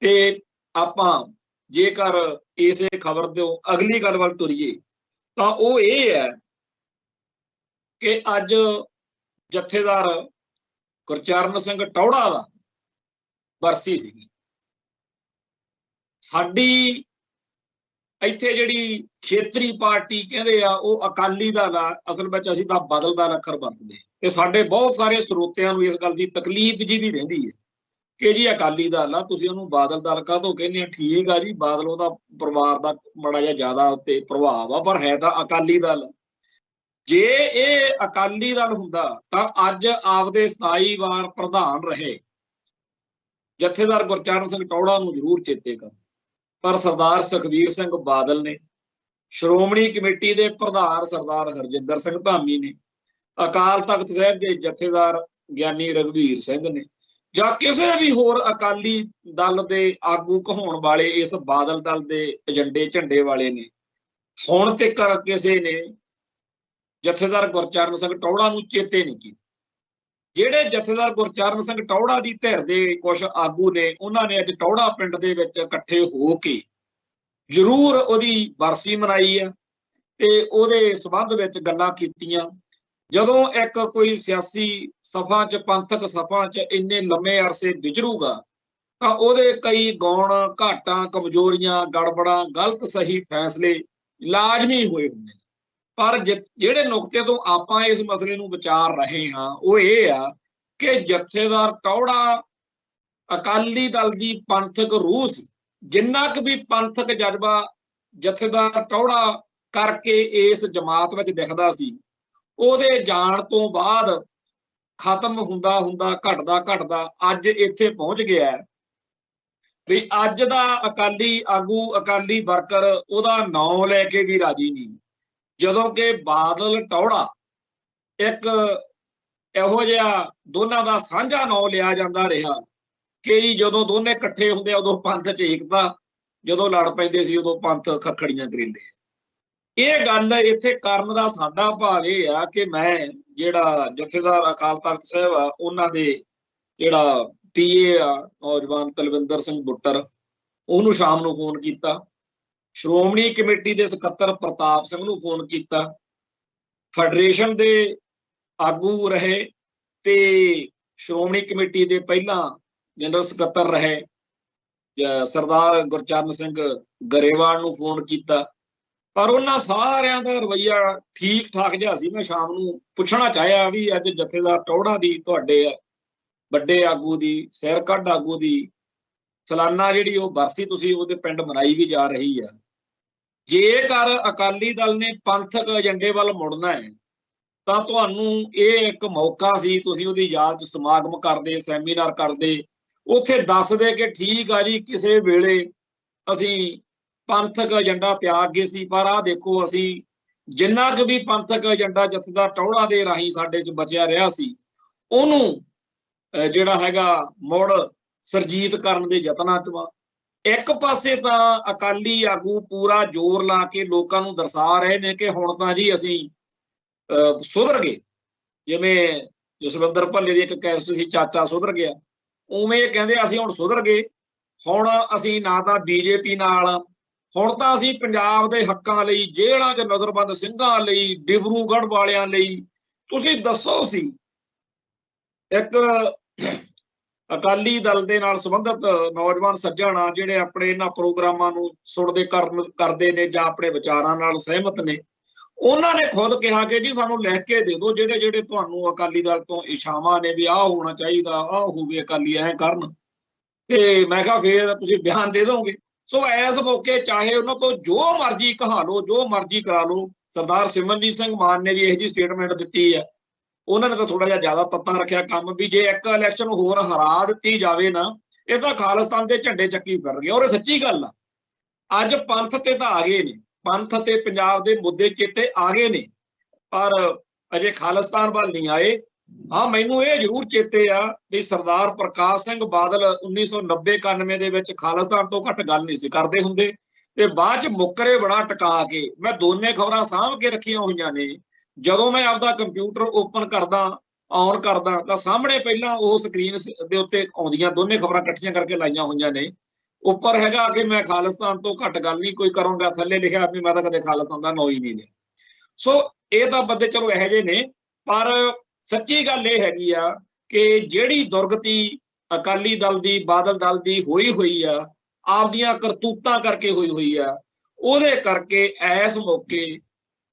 ਤੇ ਆਪਾਂ ਜੇਕਰ ਇਸੇ ਖਬਰ ਦੇ ਅਗਲੀ ਗੱਲ ਵੱਲ ਤੁਰੀਏ ਤਾਂ ਉਹ ਇਹ ਹੈ ਕਿ ਅੱਜ ਜਥੇਦਾਰ ਗੁਰਚਰਨ ਸਿੰਘ ਟੌਹੜਾ ਦਾ ਬਰਸੀ ਸੀਗੀ। ਸਾਡੀ ਇੱਥੇ ਜਿਹੜੀ ਖੇਤਰੀ ਪਾਰਟੀ ਕਹਿੰਦੇ ਆ ਉਹ ਅਕਾਲੀ ਦਲ ਆ, ਅਸਲ ਵਿੱਚ ਅਸੀਂ ਤਾਂ ਬਾਦਲ ਦਾ ਅੱਖਰ ਵਰਤਦੇ, ਤੇ ਸਾਡੇ ਬਹੁਤ ਸਾਰੇ ਸਰੋਤਿਆਂ ਨੂੰ ਇਸ ਗੱਲ ਦੀ ਤਕਲੀਫ ਜੀ ਵੀ ਰਹਿੰਦੀ ਹੈ ਕਿ ਜੀ ਅਕਾਲੀ ਦਲ ਆ, ਤੁਸੀਂ ਉਹਨੂੰ ਬਾਦਲ ਦਲ ਕਾਹਤੋਂ ਕਹਿੰਦੇ ਆ? ਠੀਕ ਆ ਜੀ, ਬਾਦਲ ਉਹਦਾ ਪਰਿਵਾਰ ਦਾ ਬੜਾ ਜਿਹਾ ਜ਼ਿਆਦਾ ਉੱਤੇ ਪ੍ਰਭਾਵ ਆ, ਪਰ ਹੈ ਤਾਂ ਅਕਾਲੀ ਦਲ। ਜੇ ਇਹ ਅਕਾਲੀ ਦਲ ਹੁੰਦਾ ਤਾਂ ਅੱਜ ਆਪਦੇ 27 ਵਾਰ ਪ੍ਰਧਾਨ ਰਹੇ ਜਥੇਦਾਰ ਗੁਰਚਰਨ ਸਿੰਘ ਟੌਹੜਾ ਨੂੰ ਜ਼ਰੂਰ ਚੇਤੇ ਕਰ। ਪਰ ਸਰਦਾਰ ਸੁਖਬੀਰ ਸਿੰਘ ਬਾਦਲ ਨੇ, ਸ਼੍ਰੋਮਣੀ ਕਮੇਟੀ ਦੇ ਪ੍ਰਧਾਨ ਸਰਦਾਰ ਹਰਜਿੰਦਰ ਸਿੰਘ ਧਾਮੀ ਨੇ, ਅਕਾਲ ਤਖਤ ਸਾਹਿਬ ਦੇ ਜਥੇਦਾਰ ਗਿਆਨੀ ਰਘਬੀਰ ਸਿੰਘ ਨੇ, ਜਾਂ ਕਿਸੇ ਵੀ ਹੋਰ ਅਕਾਲੀ ਦਲ ਦੇ ਆਗੂ ਕਹਾਉਣ ਵਾਲੇ ਇਸ ਬਾਦਲ ਦਲ ਦੇ ਏਜੰਡੇ ਝੰਡੇ ਵਾਲੇ ਨੇ, ਹੁਣ ਤੱਕ ਕਿਸੇ ਨੇ ਜਥੇਦਾਰ ਗੁਰਚਰਨ ਸਿੰਘ ਟੌਹੜਾ ਨੂੰ ਚੇਤੇ ਨਹੀਂ ਕੀਤਾ। ਜਿਹੜੇ ਜਥੇਦਾਰ ਗੁਰਚਰਨ ਸਿੰਘ ਟੌਹੜਾ ਦੀ ਧਿਰ ਦੇ ਕੁਝ ਆਗੂ ਨੇ, ਉਹਨਾਂ ਨੇ ਅੱਜ ਟੌਹੜਾ ਪਿੰਡ ਦੇ ਵਿੱਚ ਇਕੱਠੇ ਹੋ ਕੇ ਜ਼ਰੂਰ ਉਹਦੀ ਬਰਸੀ ਮਨਾਈ ਆ ਤੇ ਉਹਦੇ ਸੰਬੰਧ ਵਿੱਚ ਗੱਲਾਂ ਕੀਤੀਆਂ। ਜਦੋਂ ਇੱਕ ਕੋਈ ਸਿਆਸੀ ਸਫਾ 'ਚ, ਪੰਥਕ ਸਫਾ 'ਚ ਇੰਨੇ ਲੰਮੇ ਅਰਸੇ ਵਿਚਰੂਗਾ ਤਾਂ ਉਹਦੇ ਕਈ ਗੌਣ, ਘਾਟਾਂ, ਕਮਜ਼ੋਰੀਆਂ, ਗੜਬੜਾਂ, ਗਲਤ ਸਹੀ ਫੈਸਲੇ ਲਾਜ਼ਮੀ ਹੋਏ ਹੁੰਦੇ। ਪਰ ਜਿਹੜੇ ਨੁਕਤੇ ਤੋਂ ਆਪਾਂ ਇਸ ਮਸਲੇ ਨੂੰ ਵਿਚਾਰ ਰਹੇ ਹਾਂ ਉਹ ਇਹ ਆ ਕਿ ਜਥੇਦਾਰ ਟੌਹੜਾ ਅਕਾਲੀ ਦਲ ਦੀ ਪੰਥਕ ਰੂਹ ਸੀ। ਜਿੰਨਾ ਕੁ ਵੀ ਪੰਥਕ ਜਜ਼ਬਾ ਜਥੇਦਾਰ ਟੌਹੜਾ ਕਰਕੇ ਇਸ ਜਮਾਤ ਵਿੱਚ ਦਿਖਦਾ ਸੀ, ਉਹਦੇ ਜਾਣ ਤੋਂ ਬਾਅਦ ਖਤਮ ਹੁੰਦਾ ਹੁੰਦਾ, ਘਟਦਾ ਘਟਦਾ ਅੱਜ ਇੱਥੇ ਪਹੁੰਚ ਗਿਆ ਵੀ ਅੱਜ ਦਾ ਅਕਾਲੀ ਆਗੂ, ਅਕਾਲੀ ਵਰਕਰ ਉਹਦਾ ਨਾਂ ਲੈ ਕੇ ਵੀ ਰਾਜੀ ਨਹੀਂ। ਜਦੋਂ ਕਿ ਬਾਦਲ ਟੌਹੜਾ ਇੱਕ ਇਹੋ ਜਿਹਾ ਦੋਨਾਂ ਦਾ ਸਾਂਝਾ ਨਾਂ ਲਿਆ ਜਾਂਦਾ ਰਿਹਾ ਕਿ ਜੀ ਜਦੋਂ ਦੋਨੇ ਇਕੱਠੇ ਹੁੰਦੇ ਉਦੋਂ ਪੰਥ 'ਚ ਏਕਤਾ, ਜਦੋਂ ਲੜ ਪੈਂਦੇ ਸੀ ਉਦੋਂ ਪੰਥ ਖੱਖੜੀਆਂ ਕਰੀਂਦੇ। ਇਹ ਗੱਲ ਇੱਥੇ ਕਰਨ ਦਾ ਸਾਡਾ ਭਾਵ ਇਹ ਆ ਕਿ ਮੈਂ ਜਿਹੜਾ ਜਥੇਦਾਰ ਅਕਾਲ ਤਖਤ ਸਾਹਿਬ ਆ ਉਹਨਾਂ ਦੇ ਜਿਹੜਾ PA ਆ ਨੌਜਵਾਨ ਤਲਵਿੰਦਰ ਸਿੰਘ ਬੁੱਟਰ, ਉਹਨੂੰ ਸ਼ਾਮ ਨੂੰ ਫੋਨ ਕੀਤਾ। श्रोमणी कमेटी के सकत्तर प्रताप सिंह नूं फोन किया, फैडरेशन के आगू रहे ते श्रोमणी कमेटी के पहला जनरल सकत्तर रहे सरदार गुरचरण सिंह गरेवाल नूं फोन किया, पर उन्हां सारियां दा रवैया ठीक ठाक जिहा सी। मैं शाम नूं पुछना चाहिया भी अज जथेदार टौड़ा दी तुहाडे वड्डे आगू दी सैरकढ़ आगू दी सालाना जिहड़ी ओह बरसी तुसीं ओहदे पिंड मनाई भी जा रही है, जेकर अकाली दल ने पंथक एजेंडे वाल मुड़ना है तां तुहानूं इह एक मौका सी, तुसीं ओहदी याद च समागम करदे, सैमीनार करदे, उत्थे दसदे कि ठीक आ जी किसी वेले असीं पंथक एजेंडा त्याग गए सी, पर आ देखो असीं जिन्ना क भी पंथक एजेंडा जथेदार टौड़ा दे राहीं साडे च बचिया रहा सी ओहनूं ਜਿਹੜਾ ਹੈਗਾ ਮੁੜ ਸਰਜੀਤ ਕਰਨ ਦੇ ਯਤਨਾਂ 'ਚ ਵਾ। ਇੱਕ ਪਾਸੇ ਤਾਂ ਅਕਾਲੀ ਆਗੂ ਪੂਰਾ ਜ਼ੋਰ ਲਾ ਕੇ ਲੋਕਾਂ ਨੂੰ ਦਰਸਾ ਰਹੇ ਨੇ ਕਿ ਹੁਣ ਤਾਂ ਜੀ ਅਸੀਂ ਸੁਧਰ ਗਏ, ਜਿਵੇਂ ਜਸਵਿੰਦਰ ਭੱਲੇ ਦੀ ਇੱਕ ਕੈਸਟ ਸੀ ਚਾਚਾ ਸੁਧਰ ਗਿਆ, ਉਵੇਂ ਇਹ ਕਹਿੰਦੇ ਅਸੀਂ ਹੁਣ ਸੁਧਰ ਗਏ, ਹੁਣ ਅਸੀਂ ਨਾ ਤਾਂ ਬੀਜੇਪੀ ਨਾਲ, ਹੁਣ ਤਾਂ ਅਸੀਂ ਪੰਜਾਬ ਦੇ ਹੱਕਾਂ ਲਈ, ਜੇਲ੍ਹਾਂ 'ਚ ਨਜ਼ਰਬੰਦ ਸਿੰਘਾਂ ਲਈ, ਡਿਬਰੂਗੜ੍ਹ ਵਾਲਿਆਂ ਲਈ। ਤੁਸੀਂ ਦੱਸੋ ਸੀ ਇੱਕ ਅਕਾਲੀ ਦਲ ਦੇ ਨਾਲ ਸੰਬੰਧਿਤ ਨੌਜਵਾਨ ਸੱਜਣ ਆ ਜਿਹੜੇ ਆਪਣੇ ਇਹਨਾਂ ਪ੍ਰੋਗਰਾਮਾਂ ਨੂੰ ਸੁਣਦੇ ਕਰਦੇ ਨੇ ਜਾਂ ਆਪਣੇ ਵਿਚਾਰਾਂ ਨਾਲ ਸਹਿਮਤ ਨੇ, ਉਹਨਾਂ ਨੇ ਖੁਦ ਕਿਹਾ ਕਿ ਜੀ ਸਾਨੂੰ ਲਿਖ ਕੇ ਦੇ ਦਿਓ ਜਿਹੜੇ ਜਿਹੜੇ ਤੁਹਾਨੂੰ ਅਕਾਲੀ ਦਲ ਤੋਂ ਇਸ਼ਾਵਾਂ ਨੇ ਵੀ ਆਹ ਹੋਣਾ ਚਾਹੀਦਾ, ਆਹ ਹੋਵੇ, ਅਕਾਲੀ ਐਂ ਕਰਨ, ਤੇ ਮੈਂ ਕਿਹਾ ਫੇਰ ਤੁਸੀਂ ਬਿਆਨ ਦੇ ਦੋਗੇ। ਸੋ ਇਸ ਮੌਕੇ ਚਾਹੇ ਉਹਨਾਂ ਤੋਂ ਜੋ ਮਰਜ਼ੀ ਕਹਾ ਲਓ, ਜੋ ਮਰਜ਼ੀ ਕਰਾ ਲਓ। ਸਰਦਾਰ ਸਿਮਰਨਜੀਤ ਸਿੰਘ ਮਾਨ ਨੇ ਵੀ ਇਹੋ ਜਿਹੀ ਸਟੇਟਮੈਂਟ ਦਿੱਤੀ ਹੈ, ਉਹਨਾਂ ਨੇ ਤਾਂ ਥੋੜਾ ਜਿਹਾ ਜ਼ਿਆਦਾ ਤੱਤਾ ਰੱਖਿਆ ਕੰਮ ਵੀ ਜੇ ਇੱਕ ਇਲੈਕਸ਼ਨ ਹੋਰ ਹਰਾ ਦਿੱਤੀ ਜਾਵੇ ਨਾ, ਇਹ ਤਾਂ ਖਾਲਿਸਤਾਨ ਦੇ ਝੰਡੇ ਚੱਕੀ ਫਿਰ ਗਏ। ਔਰ ਇਹ ਸੱਚੀ ਗੱਲ ਆ, ਅੱਜ ਪੰਥ ਤੇ ਤਾਂ ਆ ਗਏ ਨੇ, ਪੰਥ ਤੇ ਪੰਜਾਬ ਦੇ ਮੁੱਦੇ ਚੇਤੇ ਆ ਗਏ ਨੇ, ਪਰ ਅਜੇ ਖਾਲਿਸਤਾਨ ਵੱਲ ਨਹੀਂ ਆਏ। ਹਾਂ, ਮੈਨੂੰ ਇਹ ਜ਼ਰੂਰ ਚੇਤੇ ਆ ਵੀ ਸਰਦਾਰ ਪ੍ਰਕਾਸ਼ ਸਿੰਘ ਬਾਦਲ 1990-91 ਦੇ ਵਿੱਚ ਖਾਲਿਸਤਾਨ ਤੋਂ ਘੱਟ ਗੱਲ ਨਹੀਂ ਸੀ ਕਰਦੇ ਹੁੰਦੇ, ਤੇ ਬਾਅਦ ਚ ਮੁੱਕਰੇ ਬੜਾ ਟਿਕਾ ਕੇ। ਮੈਂ ਦੋਨੇ ਖਬਰਾਂ ਸਾਂਭ ਕੇ ਰੱਖੀਆਂ ਹੋਈਆਂ ਨੇ। ਜਦੋਂ ਮੈਂ ਆਪਦਾ ਕੰਪਿਊਟਰ ਓਪਨ ਕਰਦਾ, ਔਨ ਕਰਦਾ, ਤਾਂ ਸਾਹਮਣੇ ਪਹਿਲਾਂ ਉਹ ਸਕਰੀਨ ਦੇ ਉੱਤੇ ਆਉਂਦੀਆਂ ਦੋਨੇ ਖਬਰਾਂ ਇਕੱਠੀਆਂ ਕਰਕੇ ਲਾਈਆਂ ਹੋਈਆਂ ਨੇ। ਉੱਪਰ ਹੈਗਾ ਕਿ ਮੈਂ ਖਾਲਿਸਤਾਨ ਤੋਂ ਘੱਟ ਗੱਲ ਨਹੀਂ ਕੋਈ ਕਰੂੰਗਾ, ਥੱਲੇ ਲਿਖਿਆ ਵੀ ਮੈਂ ਤਾਂ ਕਦੇ ਖਾਲਿਸਤਾਨ ਦਾ ਨਾਂ ਹੀ ਨਹੀਂ ਲਿਆ। ਸੋ ਇਹ ਤਾਂ ਬੰਦੇ ਚਲੋ ਇਹੋ ਜਿਹੇ ਨੇ, ਪਰ ਸੱਚੀ ਗੱਲ ਇਹ ਹੈਗੀ ਆ ਕਿ ਜਿਹੜੀ ਦੁਰਗਤੀ ਅਕਾਲੀ ਦਲ ਦੀ, ਬਾਦਲ ਦਲ ਦੀ ਹੋਈ ਆ, ਆਪਦੀਆਂ ਕਰਤੂਤਾਂ ਕਰਕੇ ਹੋਈ ਆ, ਉਹਦੇ ਕਰਕੇ ਇਸ ਮੌਕੇ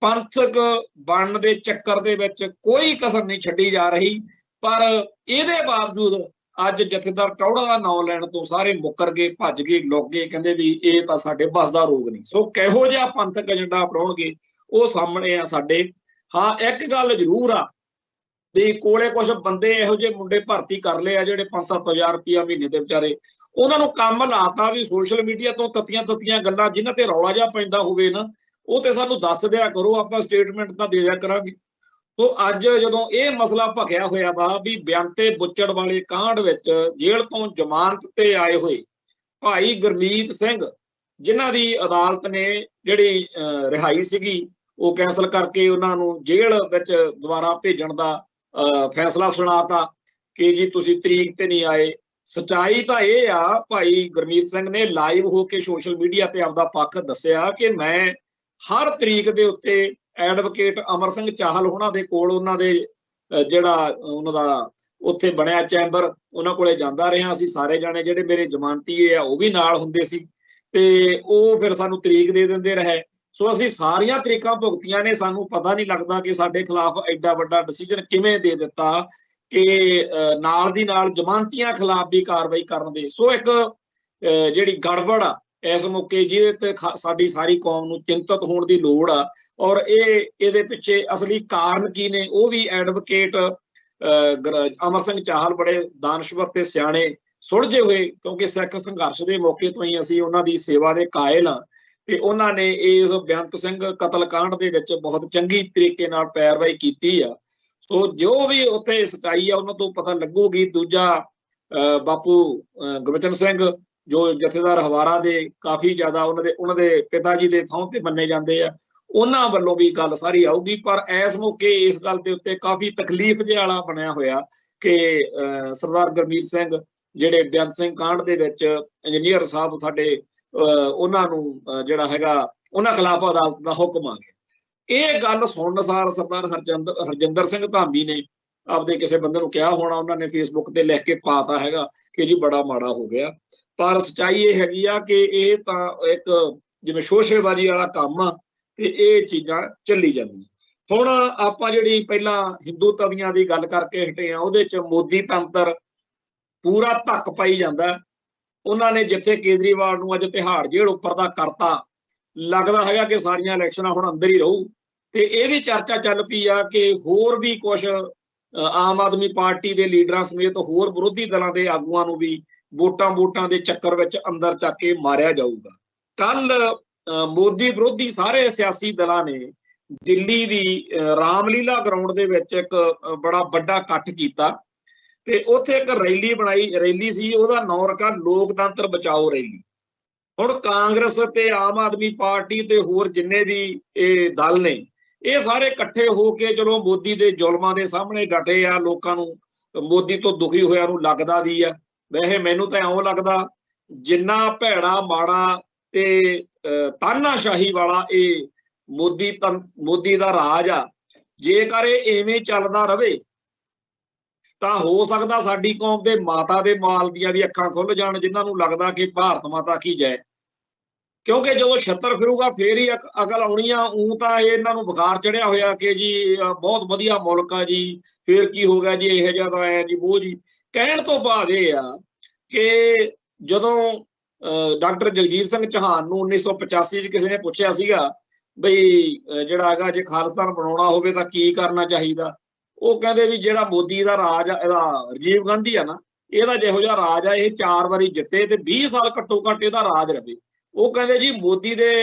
ਪੰਥਕ ਬਣਨ ਦੇ ਚੱਕਰ ਦੇ ਵਿੱਚ ਕੋਈ ਕਸਰ ਨਹੀਂ ਛੱਡੀ ਜਾ ਰਹੀ। ਪਰ ਇਹਦੇ ਬਾਵਜੂਦ ਅੱਜ ਜਥੇਦਾਰ ਟੌੜਾ ਦਾ ਨਾਂ ਲੈਣ ਤੋਂ ਸਾਰੇ ਮੁੱਕਰ ਗਏ, ਭੱਜ ਗਏ, ਲੁੱਕ ਗਏ, ਕਹਿੰਦੇ ਵੀ ਇਹ ਤਾਂ ਸਾਡੇ ਬਸ ਦਾ ਰੋਗ ਨਹੀਂ। ਸੋ ਕਿਹੋ ਜਿਹਾ ਪੰਥਕ ਏਜੰਡਾ ਅਪਣਾਉਣਗੇ ਉਹ ਸਾਹਮਣੇ ਆ ਸਾਡੇ। ਹਾਂ, ਇੱਕ ਗੱਲ ਜ਼ਰੂਰ ਆ ਵੀ ਕੋਲੇ ਕੁਝ ਬੰਦੇ ਇਹੋ ਜਿਹੇ ਮੁੰਡੇ ਭਰਤੀ ਕਰ ਲਏ ਆ ਜਿਹੜੇ 5-7 ਰੁਪਇਆ ਮਹੀਨੇ ਦੇ ਵਿਚਾਰੇ, ਉਹਨਾਂ ਨੂੰ ਕੰਮ ਲਾਤਾ ਵੀ ਸੋਸ਼ਲ ਮੀਡੀਆ ਤੋਂ ਤੱਤੀਆਂ ਗੱਲਾਂ ਜਿਨ੍ਹਾਂ ਤੇ ਰੌਲਾ ਜਿਹਾ ਪੈਂਦਾ ਹੋਵੇ ਨਾ, ਉਹ ਤੇ ਸਾਨੂੰ ਦੱਸ ਦਿਆ ਕਰੋ, ਆਪਾਂ ਸਟੇਟਮੈਂਟ ਤਾਂ ਦੇ ਦਿਆ ਕਰਾਂਗੇ। ਸੋ ਅੱਜ ਜਦੋਂ ਇਹ ਮਸਲਾ ਭਖਿਆ ਹੋਇਆ ਵਾ ਵੀ ਬਿਆੰਤੇ ਬੁੱਚੜ ਵਾਲੇ ਕਾਂਡ ਵਿੱਚ ਜੇਲ੍ਹ ਤੋਂ ਜ਼ਮਾਨਤ ਤੇ ਆਏ ਹੋਏ ਭਾਈ ਗੁਰਮੀਤ ਸਿੰਘ, ਜਿਨ੍ਹਾਂ ਦੀ ਅਦਾਲਤ ਨੇ ਜਿਹੜੀ ਰਿਹਾਈ ਸੀਗੀ ਉਹ ਕੈਂਸਲ ਕਰਕੇ ਉਹਨਾਂ ਨੂੰ ਜੇਲ੍ਹ ਵਿੱਚ ਦੁਬਾਰਾ ਭੇਜਣ ਦਾ ਫੈਸਲਾ ਸੁਣਾਤਾ ਕਿ ਜੀ ਤੁਸੀਂ ਤਰੀਕ ਤੇ ਨਹੀਂ ਆਏ। ਸੱਚਾਈ ਤਾਂ ਇਹ ਆ, ਭਾਈ ਗੁਰਮੀਤ ਸਿੰਘ ਨੇ ਲਾਈਵ ਹੋ ਕੇ ਸੋਸ਼ਲ ਮੀਡੀਆ ਤੇ ਆਪਦਾ ਪੱਖ ਦੱਸਿਆ ਕਿ ਮੈਂ ਹਰ ਤਰੀਕ ਦੇ ਉੱਤੇ ਐਡਵੋਕੇਟ ਅਮਰ ਸਿੰਘ ਚਾਹਲ ਉਹਨਾਂ ਦੇ ਕੋਲ, ਉਹਨਾਂ ਦੇ ਜਿਹੜਾ ਉਹਨਾਂ ਦਾ ਉੱਥੇ ਬਣਿਆ ਚੈਂਬਰ, ਉਹਨਾਂ ਕੋਲੇ ਜਾਂਦਾ ਰਿਹਾ। ਅਸੀਂ ਸਾਰੇ ਜਾਣੇ ਜਿਹੜੇ ਮੇਰੇ ਜ਼ਮਾਨਤੀ ਆ ਉਹ ਵੀ ਨਾਲ ਹੁੰਦੇ ਸੀ, ਤੇ ਉਹ ਫਿਰ ਸਾਨੂੰ ਤਰੀਕ ਦੇ ਦਿੰਦੇ ਰਹੇ। ਸੋ ਅਸੀਂ ਸਾਰੀਆਂ ਤਰੀਕਾਂ ਭੁਗਤੀਆਂ ਨੇ, ਸਾਨੂੰ ਪਤਾ ਨਹੀਂ ਲੱਗਦਾ ਕਿ ਸਾਡੇ ਖਿਲਾਫ ਐਡਾ ਵੱਡਾ ਡਿਸੀਜਨ ਕਿਵੇਂ ਦੇ ਦਿੱਤਾ ਕਿ ਨਾਲ ਦੀ ਨਾਲ ਜ਼ਮਾਨਤੀਆਂ ਖਿਲਾਫ ਵੀ ਕਾਰਵਾਈ ਕਰਨ ਦੇ। ਸੋ ਇੱਕ ਜਿਹੜੀ ਗੜਬੜ ਆ ਇਸ ਮੌਕੇ ਜਿਹਦੇ ਤੇ ਸਾਡੀ ਸਾਰੀ ਕੌਮ ਨੂੰ ਚਿੰਤਤ ਹੋਣ ਦੀ ਲੋੜ ਆ। ਔਰ ਇਹਦੇ ਪਿੱਛੇ ਅਸਲੀ ਕਾਰਨ ਕੀ ਨੇ ਉਹ ਵੀ ਐਡਵੋਕੇਟ ਅਮਰ ਸਿੰਘ ਚਾਹਲ ਬੜੇ ਦਾਨਸ਼ਵਰ ਤੇ ਸਿਆਣੇ ਸੁਲਝੇ ਹੋਏ, ਕਿਉਂਕਿ ਸਿੱਖ ਸੰਘਰਸ਼ ਦੇ ਮੌਕੇ ਤੋਂ ਹੀ ਅਸੀਂ ਉਹਨਾਂ ਦੀ ਸੇਵਾ ਦੇ ਕਾਇਲ ਹਾਂ, ਤੇ ਉਹਨਾਂ ਨੇ ਇਸ ਬੇਅੰਤ ਸਿੰਘ ਕਤਲकांड ਦੇ ਵਿੱਚ ਬਹੁਤ ਚੰਗੀ ਤਰੀਕੇ ਨਾਲ ਪੈਰਵਾਈ ਕੀਤੀ ਆ। ਸੋ ਜੋ ਵੀ ਉੱਥੇ ਸੱਚਾਈ ਆ ਉਹਨਾਂ ਤੋਂ ਪਤਾ ਲੱਗੂਗੀ। ਦੂਜਾ ਬਾਪੂ ਗੁਰਬਚਨ ਸਿੰਘ ਜੋ ਜਥੇਦਾਰ ਹਵਾਰਾ ਦੇ ਕਾਫੀ ਜ਼ਿਆਦਾ ਉਹਨਾਂ ਦੇ ਪਿਤਾ ਜੀ ਦੇ ਥਾਂ ਤੇ ਮੰਨੇ ਜਾਂਦੇ ਆ, ਉਹਨਾਂ ਵੱਲੋਂ ਵੀ ਗੱਲ ਸਾਰੀ ਆਊਗੀ। ਪਰ ਇਸ ਮੌਕੇ ਇਸ ਗੱਲ ਦੇ ਉੱਤੇ ਕਾਫੀ ਤਕਲੀਫ ਜਿਹਾ ਵਾਲਾ ਬਣਿਆ ਹੋਇਆ ਕਿ ਸਰਦਾਰ ਗੁਰਮੀਤ ਸਿੰਘ ਜਿਹੜੇ ਬੇਅੰਤ ਸਿੰਘ ਕਾਂਡ ਦੇ ਵਿੱਚ ਇੰਜੀਨੀਅਰ ਸਾਹਿਬ ਸਾਡੇ ਉਹਨਾਂ ਨੂੰ ਜਿਹੜਾ ਹੈਗਾ ਉਹਨਾਂ ਖਿਲਾਫ ਅਦਾਲਤ ਦਾ ਹੁਕਮ ਆ ਗਿਆ। ਇਹ ਗੱਲ ਸੁਣਨ ਅਨੁਸਾਰ ਸਰਦਾਰ ਹਰਜਿੰਦਰ ਸਿੰਘ ਧਾਮੀ ਨੇ ਆਪਦੇ ਕਿਸੇ ਬੰਦੇ ਨੂੰ ਕਿਹਾ ਹੋਣਾ, ਉਹਨਾਂ ਨੇ ਫੇਸਬੁੱਕ ਤੇ ਲਿਖ ਕੇ ਪਾਤਾ ਹੈਗਾ ਕਿ ਜੀ ਬੜਾ ਮਾੜਾ ਹੋ ਗਿਆ। ਪਰ ਸੱਚਾਈ ਇਹ ਹੈਗੀ ਆ ਕਿ ਇਹ ਤਾਂ ਇੱਕ ਜਿਵੇਂ ਸ਼ੋਸ਼ੇਬਾਜ਼ੀ ਵਾਲਾ ਕੰਮ ਆ ਤੇ ਇਹ ਚੀਜ਼ਾਂ ਚੱਲੀ ਜਾਂਦੀਆਂ। ਹੁਣ ਆਪਾਂ ਜਿਹੜੀ ਪਹਿਲਾਂ ਹਿੰਦੂ ਤਵੀਆਂ ਦੀ ਗੱਲ ਕਰਕੇ ਹਟੇ ਆ, ਉਹਦੇ ਚ ਮੋਦੀ ਤੰਤਰ ਪੂਰਾ ਧੱਕ ਪਾਈ ਜਾਂਦਾ। ਉਹਨਾਂ ਨੇ ਜਿੱਥੇ ਕੇਜਰੀਵਾਲ ਨੂੰ ਅੱਜ ਤਿਹਾੜ ਜੇਲ੍ਹ ਉੱਪਰ ਦਾ ਕਰਤਾ, ਲੱਗਦਾ ਹੈਗਾ ਕਿ ਸਾਰੀਆਂ ਇਲੈਕਸ਼ਨਾਂ ਹੁਣ ਅੰਦਰ ਹੀ ਰਹੂ। ਤੇ ਇਹ ਵੀ ਚਰਚਾ ਚੱਲ ਪਈ ਆ ਕਿ ਹੋਰ ਵੀ ਕੁਝ ਆਮ ਆਦਮੀ ਪਾਰਟੀ ਦੇ ਲੀਡਰਾਂ ਸਮੇਤ ਹੋਰ ਵਿਰੋਧੀ ਦਲਾਂ ਦੇ ਆਗੂਆਂ ਨੂੰ ਵੀ ਵੋਟਾਂ ਦੇ ਚੱਕਰ ਵਿੱਚ ਅੰਦਰ ਚੱਕ ਕੇ ਮਾਰਿਆ ਜਾਊਗਾ। ਕੱਲ ਮੋਦੀ ਵਿਰੋਧੀ ਸਾਰੇ ਸਿਆਸੀ ਦਲਾਂ ਨੇ ਦਿੱਲੀ ਦੀ ਰਾਮਲੀਲਾ ਗਰਾਊਂਡ ਦੇ ਵਿੱਚ ਇੱਕ ਬੜਾ ਵੱਡਾ ਇਕੱਠ ਕੀਤਾ ਤੇ ਉੱਥੇ ਇੱਕ ਰੈਲੀ ਸੀ, ਉਹਦਾ ਨਾਂ ਰੱਖਿਆ ਲੋਕਤੰਤਰ ਬਚਾਓ ਰੈਲੀ। ਹੁਣ ਕਾਂਗਰਸ ਤੇ ਆਮ ਆਦਮੀ ਪਾਰਟੀ ਤੇ ਹੋਰ ਜਿੰਨੇ ਵੀ ਇਹ ਦਲ ਨੇ, ਇਹ ਸਾਰੇ ਇਕੱਠੇ ਹੋ ਕੇ ਚਲੋ ਮੋਦੀ ਦੇ ਜ਼ੁਲਮਾਂ ਦੇ ਸਾਹਮਣੇ ਡਟੇ ਆ। ਲੋਕਾਂ ਨੂੰ ਮੋਦੀ ਤੋਂ ਦੁਖੀ ਹੋਇਆ ਨੂੰ ਲੱਗਦਾ ਵੀ ਆ। ਵੈਸੇ ਮੈਨੂੰ ਤਾਂ ਇਉਂ ਲੱਗਦਾ ਜਿੰਨਾ ਭੈੜਾ ਮਾੜਾ ਤੇ ਤਾਨਾਸ਼ਾਹੀ ਵਾਲਾ ਇਹ ਮੋਦੀ ਦਾ ਰਾਜ ਆ, ਜੇਕਰ ਇਹ ਐਵੇਂ ਚੱਲਦਾ ਰਵੇ ਤਾਂ ਹੋ ਸਕਦਾ ਸਾਡੀ ਕੌਮ ਦੇ ਮਾਤਾ ਦੇ ਮਾਲ ਦੀਆਂ ਵੀ ਅੱਖਾਂ ਖੁੱਲ ਜਾਣ, ਜਿਨ੍ਹਾਂ ਨੂੰ ਲੱਗਦਾ ਕਿ ਭਾਰਤ ਮਾਤਾ ਕੀ ਜੈ। ਕਿਉਂਕਿ ਜਦੋਂ ਛੱਤਰ ਫਿਰੂਗਾ ਫੇਰ ਹੀ ਅਕਲ ਆਉਣੀ ਆ। ਤਾਂ ਇਹਨਾਂ ਨੂੰ ਬੁਖਾਰ ਚੜਿਆ ਹੋਇਆ ਕਿ ਜੀ ਬਹੁਤ ਵਧੀਆ ਮੁਲਕ ਆ ਜੀ, ਫੇਰ ਕੀ ਹੋ ਗਿਆ ਜੀ, ਇਹੋ ਜਿਹਾ ਤਾਂ ਆਇਆ ਜੀ ਉਹ ਜੀ। ਕਹਿਣ ਤੋਂ ਬਾਅਦ ਇਹ ਆ ਕਿ ਜਦੋਂ ਡਾਕਟਰ ਜਗਜੀਤ ਸਿੰਘ ਚੌਹਾਨ ਨੂੰ 1985 ਚ ਕਿਸੇ ਨੇ ਪੁੱਛਿਆ ਸੀਗਾ ਬਈ ਜਿਹੜਾ ਹੈਗਾ ਜੇ ਖਾਲਿਸਤਾਨ ਬਣਾਉਣਾ ਹੋਵੇ ਤਾਂ ਕੀ ਕਰਨਾ ਚਾਹੀਦਾ, ਉਹ ਕਹਿੰਦੇ ਵੀ ਜਿਹੜਾ ਮੋਦੀ ਦਾ ਰਾਜ ਆ, ਇਹਦਾ ਰਾਜੀਵ ਗਾਂਧੀ ਆ ਨਾ, ਇਹਦਾ ਜਿਹੋ ਜਿਹਾ ਰਾਜ ਆ ਇਹ 4 ਵਾਰੀ ਜਿੱਤੇ ਤੇ 20 ਸਾਲ ਘੱਟੋ ਘੱਟ ਇਹਦਾ ਰਾਜ ਰਹੇ। ਉਹ ਕਹਿੰਦੇ ਜੀ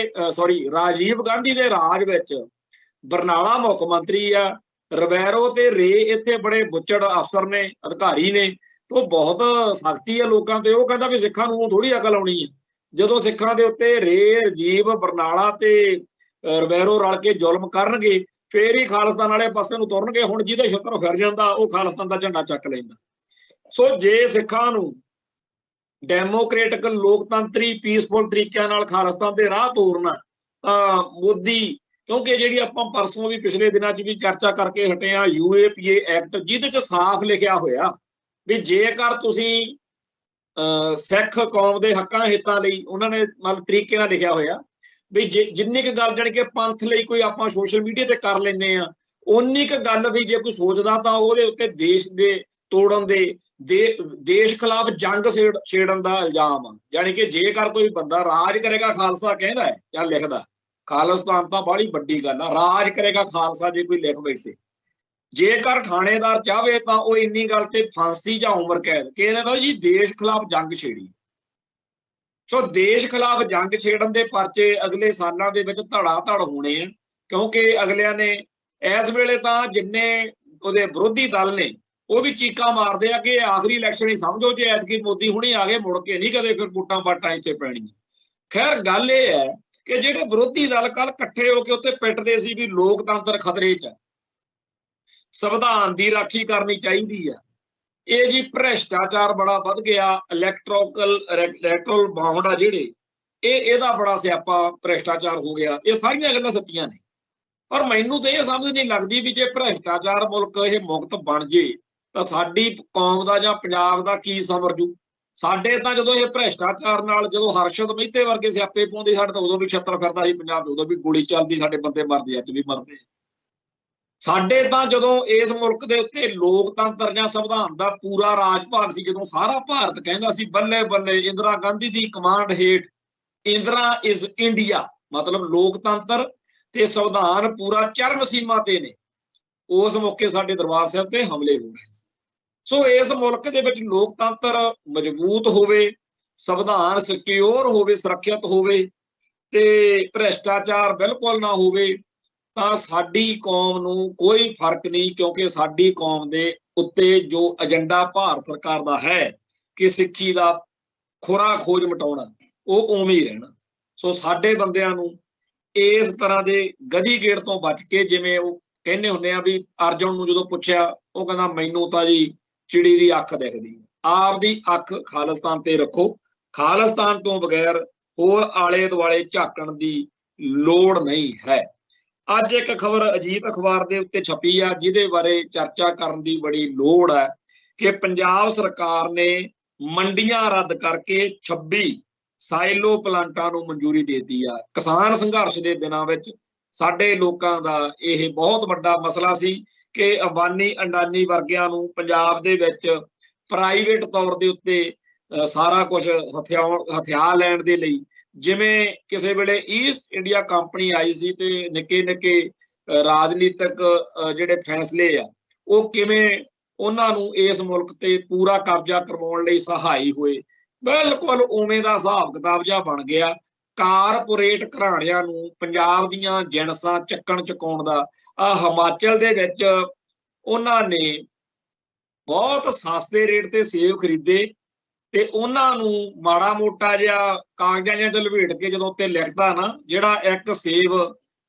ਰਾਜੀਵ ਗਾਂਧੀ ਦੇ ਰਾਜ ਵਿੱਚ ਬਰਨਾਲਾ ਮੁੱਖ ਮੰਤਰੀ ਆ, ਰਵੈਰੋ ਤੇ ਰੇ ਇੱਥੇ ਬੜੇ ਬੁੱਚੜ ਅਫਸਰ ਨੇ, ਅਧਿਕਾਰੀ ਨੇ, ਤੋਂ ਬਹੁਤ ਸਖਤੀ ਆ ਲੋਕਾਂ ਤੇ। ਉਹ ਕਹਿੰਦਾ ਵੀ ਸਿੱਖਾਂ ਨੂੰ ਥੋੜੀ ਅਕਲ ਆਉਣੀ ਹੈ। ਜਦੋਂ ਸਿੱਖਾਂ ਦੇ ਉੱਤੇ ਰੇ, ਰਾਜੀਵ, ਬਰਨਾਲਾ ਤੇ ਰਵੈਰੋ ਰਲ ਕੇ ਜ਼ੁਲਮ ਕਰਨਗੇ ਫੇਰ ਹੀ ਖਾਲਿਸਤਾਨ ਵਾਲੇ ਪਾਸੇ ਨੂੰ ਤੁਰਨਗੇ। ਹੁਣ ਜਿਹਦੇ ਛੱਤਰ ਫਿਰ ਜਾਂਦਾ ਉਹ ਖਾਲਿਸਤਾਨ ਦਾ ਝੰਡਾ ਚੱਕ ਲੈਂਦਾ। ਸੋ ਜੇ ਸਿੱਖਾਂ ਨੂੰ ਡੈਮੋਕ੍ਰੇਟਿਕ ਲੋਕਤੰਤਰੀ ਪੀਸਫੁਲ ਤਰੀਕਿਆਂ ਨਾਲ ਖਾਲਿਸਤਾਨ ਦੇ ਰਾਹ ਤੋਰਨਾ ਤਾਂ ਮੋਦੀ, ਕਿਉਂਕਿ ਜਿਹੜੀ ਆਪਾਂ ਪਰਸੋਂ ਵੀ ਪਿਛਲੇ ਦਿਨਾਂ 'ਚ ਵੀ ਚਰਚਾ ਕਰਕੇ ਹਟੇ ਆ UAPA ਐਕਟ, ਜਿਹਦੇ 'ਚ ਸਾਫ਼ ਲਿਖਿਆ ਹੋਇਆ ਵੀ ਜੇਕਰ ਤੁਸੀਂ ਸਿੱਖ ਕੌਮ ਦੇ ਹੱਕਾਂ ਹਿੱਤਾਂ ਲਈ, ਉਹਨਾਂ ਨੇ ਮਤਲਬ ਤਰੀਕੇ ਨਾਲ ਲਿਖਿਆ ਹੋਇਆ ਵੀ ਜਿੰਨੀ ਕੁ ਗੱਲ ਜਾਣੀ ਕਿ ਪੰਥ ਲਈ ਕੋਈ ਆਪਾਂ ਸੋਸ਼ਲ ਮੀਡੀਆ ਤੇ ਕਰ ਲੈਂਦੇ ਆ, ਉਨੀ ਕੁ ਗੱਲ ਵੀ ਜੇ ਕੋਈ ਸੋਚਦਾ ਤਾਂ ਉਹਦੇ ਉੱਤੇ ਦੇਸ਼ ਦੇ ਤੋੜਨ ਦੇ ਦੇਸ਼ ਖਿਲਾਫ ਜੰਗ ਛੇੜਨ ਦਾ ਇਲਜ਼ਾਮ ਆ। ਜਾਣੀ ਕਿ ਜੇਕਰ ਕੋਈ ਬੰਦਾ ਰਾਜ ਕਰੇਗਾ ਖਾਲਸਾ ਕਹਿੰਦਾ ਹੈ ਜਾਂ ਲਿਖਦਾ, ਖਾਲਿਸਤਾਨ ਤਾਂ ਬੜੀ ਵੱਡੀ ਗੱਲ ਆ, ਰਾਜ ਕਰੇਗਾ ਖਾਲਸਾ ਜੇ ਕੋਈ ਲਿਖ ਬੈਠੇ। ਜੇਕਰ ਥਾਣੇਦਾਰ ਚਾਹਵੇ ਤਾਂ ਉਹ ਇੰਨੀ ਗੱਲ ਤੇ ਫਾਂਸੀ ਜਾਂ ਉਮਰ ਕੈਦ, ਕਹਿੰਦਾ ਜੀ ਦੇਸ਼ ਖਿਲਾਫ ਜੰਗ ਛੇੜੀ। ਸੋ ਦੇਸ਼ ਖਿਲਾਫ ਜੰਗ ਛੇੜਨ ਦੇ ਪਰਚੇ ਅਗਲੇ ਸਾਲਾਂ ਦੇ ਵਿੱਚ ਧੜਾ ਧੜ ਹੋਣੇ ਆ, ਕਿਉਂਕਿ ਅਗਲਿਆਂ ਨੇ ਇਸ ਵੇਲੇ ਤਾਂ ਜਿੰਨੇ ਉਹਦੇ ਵਿਰੋਧੀ ਦਲ ਨੇ ਉਹ ਵੀ ਚੀਕਾਂ ਮਾਰਦੇ ਆ ਕਿ ਆਖਰੀ ਇਲੈਕਸ਼ਨ ਹੀ ਸਮਝੋ, ਜੇ ਐਤਕੀ ਮੋਦੀ ਹੁਣੀ ਆ ਗਏ ਮੁੜ ਕੇ ਨਹੀਂ ਕਦੇ ਫਿਰ ਵੋਟਾਂ ਪਾਟਾਂ ਇੱਥੇ ਪੈਣੀਆਂ। ਖੈਰ ਗੱਲ ਇਹ ਹੈ ਕਿ ਜਿਹੜੇ ਵਿਰੋਧੀ ਦਲ ਕੱਲ ਇਕੱਠੇ ਹੋ ਕੇ ਉੱਥੇ ਪਿੱਟਦੇ ਸੀ ਵੀ ਲੋਕਤੰਤਰ ਖਤਰੇ 'ਚ, ਸੰਵਿਧਾਨ ਦੀ ਰਾਖੀ ਕਰਨੀ ਚਾਹੀਦੀ ਆ, ਇਹ ਜੀ ਭ੍ਰਿਸ਼ਟਾਚਾਰ ਬੜਾ ਵੱਧ ਗਿਆ, ਇਲੈਕਟਰਲ ਬੌਂਡ ਆ ਜਿਹੜੇ ਇਹਦਾ ਬੜਾ ਸਿਆਪਾ ਭ੍ਰਿਸ਼ਟਾਚਾਰ ਹੋ ਗਿਆ। ਇਹ ਸਾਰੀਆਂ ਗੱਲਾਂ ਸੱਚੀਆਂ ਨੇ, ਪਰ ਮੈਨੂੰ ਤਾਂ ਇਹ ਸਮਝ ਨਹੀਂ ਲੱਗਦੀ ਵੀ ਜੇ ਭ੍ਰਿਸ਼ਟਾਚਾਰ ਮੁਲਕ ਇਹ ਮੁਕਤ ਬਣ ਜੇ ਤਾਂ ਸਾਡੀ ਕੌਮ ਦਾ ਜਾਂ ਪੰਜਾਬ ਦਾ ਕੀ ਸੰਵਰ ਜੂ। ਸਾਡੇ ਤਾਂ ਜਦੋਂ ਇਹ ਭ੍ਰਿਸ਼ਟਾਚਾਰ ਨਾਲ ਜਦੋਂ ਹਰਸ਼ਦ ਮਹਿਤੇ ਵਰਗੇ ਸਿਆਪੇ ਪਾਉਂਦੇ, ਸਾਡੇ ਤਾਂ ਉਦੋਂ ਵੀ ਛੱਤਰ ਫਿਰਦਾ ਸੀ ਪੰਜਾਬ 'ਚ, ਉਦੋਂ ਵੀ ਗੋਲੀ ਚੱਲਦੀ, ਸਾਡੇ ਬੰਦੇ ਮਰਦੇ, ਅੱਜ ਵੀ ਮਰਦੇ। ਸਾਡੇ ਤਾਂ ਜਦੋਂ ਇਸ ਮੁਲਕ ਦੇ ਉੱਤੇ ਲੋਕਤੰਤਰ ਜਾਂ ਸੰਵਿਧਾਨ ਦਾ ਪੂਰਾ ਰਾਜ ਭਾਗ ਸੀ, ਜਦੋਂ ਸਾਰਾ ਭਾਰਤ ਕਹਿੰਦਾ ਸੀ ਬੱਲੇ ਬੱਲੇ ਇੰਦਰਾ ਗਾਂਧੀ ਦੀ ਕਮਾਂਡ ਹੇਠ ਇੰਦਰਾ ਇਜ਼ ਇੰਡੀਆ, ਮਤਲਬ ਲੋਕਤੰਤਰ ਤੇ ਸੰਵਿਧਾਨ ਪੂਰਾ ਚਰਮ ਸੀਮਾ ਤੇ ਨੇ, ਉਸ ਮੌਕੇ ਸਾਡੇ ਦਰਬਾਰ ਸਾਹਿਬ ਤੇ ਹਮਲੇ ਹੋ ਰਹੇ ਸੀ। ਸੋ ਇਸ ਮੁਲਕ ਦੇ ਵਿੱਚ ਲੋਕਤੰਤਰ ਮਜ਼ਬੂਤ ਹੋਵੇ, ਸੰਵਿਧਾਨ ਸਿਕਿਉਰ ਹੋਵੇ, ਸੁਰੱਖਿਅਤ ਹੋਵੇ ਤੇ ਭ੍ਰਿਸ਼ਟਾਚਾਰ ਬਿਲਕੁਲ ਨਾ ਹੋਵੇ ਤਾਂ ਸਾਡੀ ਕੌਮ ਨੂੰ ਕੋਈ ਫਰਕ ਨਹੀਂ, ਕਿਉਂਕਿ ਸਾਡੀ ਕੌਮ ਦੇ ਉੱਤੇ ਜੋ ਏਜੰਡਾ ਭਾਰਤ ਸਰਕਾਰ ਦਾ ਹੈ ਕਿ ਸਿੱਖੀ ਦਾ ਖੁਰਾ ਖੋਜ ਮਿਟਾਉਣਾ, ਉਹ ਉਵੇਂ ਹੀ ਰਹਿਣਾ। ਸੋ ਸਾਡੇ ਬੰਦਿਆਂ ਨੂੰ ਇਸ ਤਰ੍ਹਾਂ ਦੇ ਗਧੀ ਗੇੜ ਤੋਂ ਬਚ ਕੇ, ਜਿਵੇਂ ਉਹ ਕਹਿੰਦੇ ਹੁੰਦੇ ਆ ਵੀ ਅਰਜੁਨ ਨੂੰ ਜਦੋਂ ਪੁੱਛਿਆ ਉਹ ਕਹਿੰਦਾ ਮੈਨੂੰ ਤਾਂ ਜੀ ਚਿੜੀ ਦੀ ਅੱਖ ਦਿਖਦੀ, ਆਪਦੀ ਅੱਖ ਖਾਲਿਸਤਾਨ ਤੇ ਰੱਖੋ। ਖਾਲਿਸਤਾਨ ਤੋਂ ਬਗੈਰ होर आले दुआले झाकण दी लोड़ नहीं है। अज एक खबर अजीत अखबार दे उत्ते छपी आ जिहदे बारे चर्चा करन दी बड़ी लोड़ है कि पंजाब सरकार ने मंडियां रद्द करके 26 साइलो प्लांटां नूं मंजूरी दे दी आ। किसान संघर्ष के दिनों में साडे लोकां दा यह बहुत वड्डा मसला सी कि अबानी अंडानी वर्गियां नूं पंजाब दे विच प्राइवेट तौर के उत्ते सारा कुछ हथिया लैण दे लई, जिवें किसी वेले ईस्ट इंडिया कंपनी आई सी ते निक्के निक्के राजनीतिक जिहड़े फैसले आ वो किवें उन्हां नूं इस मुल्क ते पूरा कब्जा करवाउण लई सहाई होए, बिल्कुल उवें दा हिसाब किताब जिहा बन गया। कारपोरेट घराणिਆਂ ਨੂੰ पंजाब ਦੀਆਂ ਜਿਣਸਾਂ ਚੱਕਣ ਚਕਾਉਣ ਦਾ हिमाचल ਦੇ ਵਿੱਚ ਉਹਨਾਂ ਨੇ बहुत सस्ते रेट ते सेब खरीदे ते उन्हां नूं माड़ा मोटा जिहा कागजां जिहां च लपेट के जदों उत्ते लिखदा ना, जिहड़ा एक सेब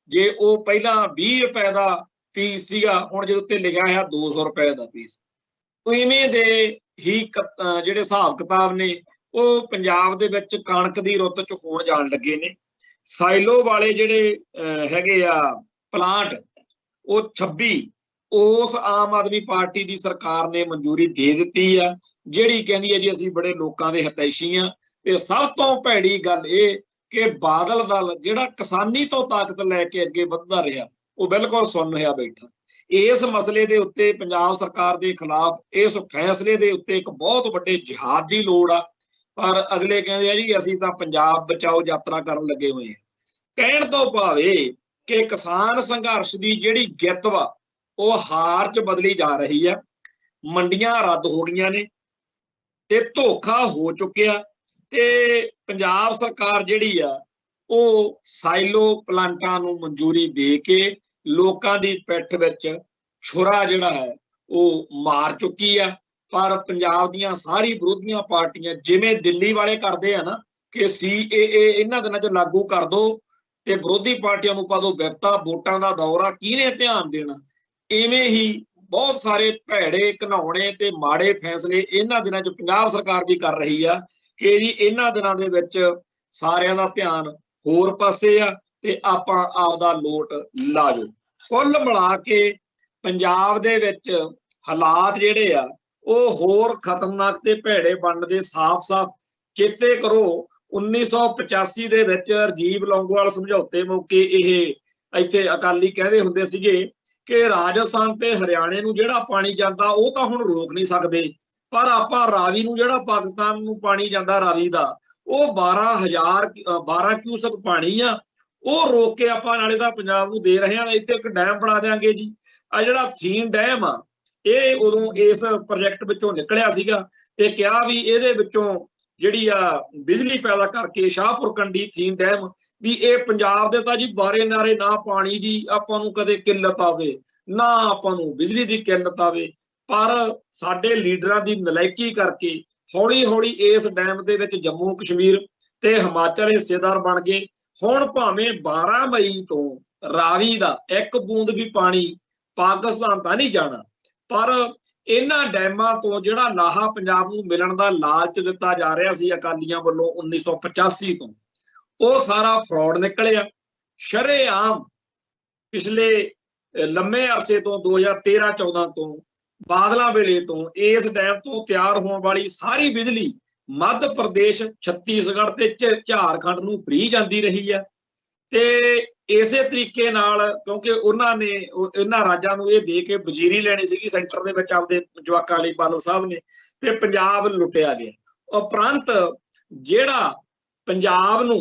जे वो पहला 20 रुपए का पीस सीगा, हुण जे उत्ते लिखिआ है 200 रुपए का पीस। इवें दे ही जिहड़े हिसाब किताब ने वो पंजाब दे विच कणक दी रुੱਤ च होण जाण लगे ने। साइलो वाले जिहड़े हैगे आ प्लांट वो 26 उस आम आदमी पार्टी की सरकार ने मंजूरी दे दी है, जिहड़ी कहंदी है जी असीं बड़े लोकां दे हितैषी हां। ते सब तो भैड़ी गल ये कि बादल दल जिहड़ा किसानी तो ताकत लैके अगे वधदा रहा वो बिल्कुल सुन होया बैठा। इस मसले के उत्ते पंजाब सरकार के खिलाफ इस फैसले के उत्ते एक बहुत वड्डे जिहाद की लोड़ आ, पर अगले कहंदे आ जी असीं तां पंजाब बचाओ यात्रा करन लगे होए हैं। कहण तो भावे कि किसान संघर्ष की जिहड़ी जित वा वो हार च बदली जा रही है। मंडियां रद्द हो गई ने ते धोखा हो चुकिया ते पंजाब सरकार जिहड़ी आ वो साइलो प्लांटां नूं मंजूरी दे के लोकां दी पिठ विच छुरा जिहड़ा है वो मार चुकी है। पर पंजाब दीयां सारी विरोधियां पार्टियां जिवें दिल्ली वाले करदे आ ना कि CAA इन्हां दिनां च लागू कर दो ते विरोधी पार्टियां नूं पा दो विपता, वोटां दा दौरा, किहने ध्यान देना। इवें ही बहुत सारे भैड़े घिनौने ते माड़े फैसले इन्हां दिनां च पंजाब सरकार भी कर रही है कि जी इन्हां दिनां दे विच सारियां दा ध्यान होर पासे आ ते आपां आपदा लोट ला जो। कुल मिला के पंजाब दे विच हालात जिहड़े आ वो होर खतरनाक ते भैड़े बनन दे साफ-साफ चेते करो। 1985 दे विच राजीव लौंगोवाल समझौते मौके इह इत्थे अकाली कहदे हुंदे सीगे कि राजस्थान ते हरियाणे नूं जिहड़ा पानी जांदा वो तां हुण रोक नहीं सकदे, पर आपां रावी नूं जिहड़ा पाकिस्तान नूं पानी जांदा रावी दा वो 12 क्यूसक पानी आ, वो रोक के आपां नाले दा पंजाब नूं दे रहे हां। इत्थे एक डैम बना देंगे जी। आ जिहड़ा थीन डैम आ ये उदों इस प्रोजैक्ट विचों निकलिआ सीगा ते कहा भी इहदे विचों जिहड़ी आ बिजली पैदा करके शाहपुर कंडी थीन डैम भी ये पंजाब दे तां जी बारे नारे ना पानी दी आपां नूं कदे किल्लत आवे ना आपां नूं बिजली दी किल्लत आवे, पर साडे लीडरां दी नलायकी करके हौली हौली इस डैम दे विच जम्मू कश्मीर ते हिमाचल हिस्सेदार बन गए। हुण भावें 12 मई तो रावी दा एक बूंद भी पानी पाकिस्तान तां नहीं जाना, पर इन्हां डैमां तो जिहड़ा लाहा पंजाब नूं मिलण दा लालच दित्ता जा रिहा सी अकालीआं वल्लों 1985 तो वो सारा फ्रॉड निकलिआ। शरेआम पिछले लंबे अरसे तो 2013-14 तो बादलों वेले तो इस डैम तो तैयार होने वाली सारी बिजली मध्य प्रदेश, छत्तीसगढ़ ते झारखंड नूं फ्री जाती रही है। ते इसे तरीके नाल क्योंकि उन्होंने इन्हां राज्यां नूं इह दे के वजीरी लैनी सीगी सेंटर दे विच आपदे जवाकां लई बादल साहब ने, ते पंजाब लुटिया गया। उपरंत जिहड़ा पंजाब नूं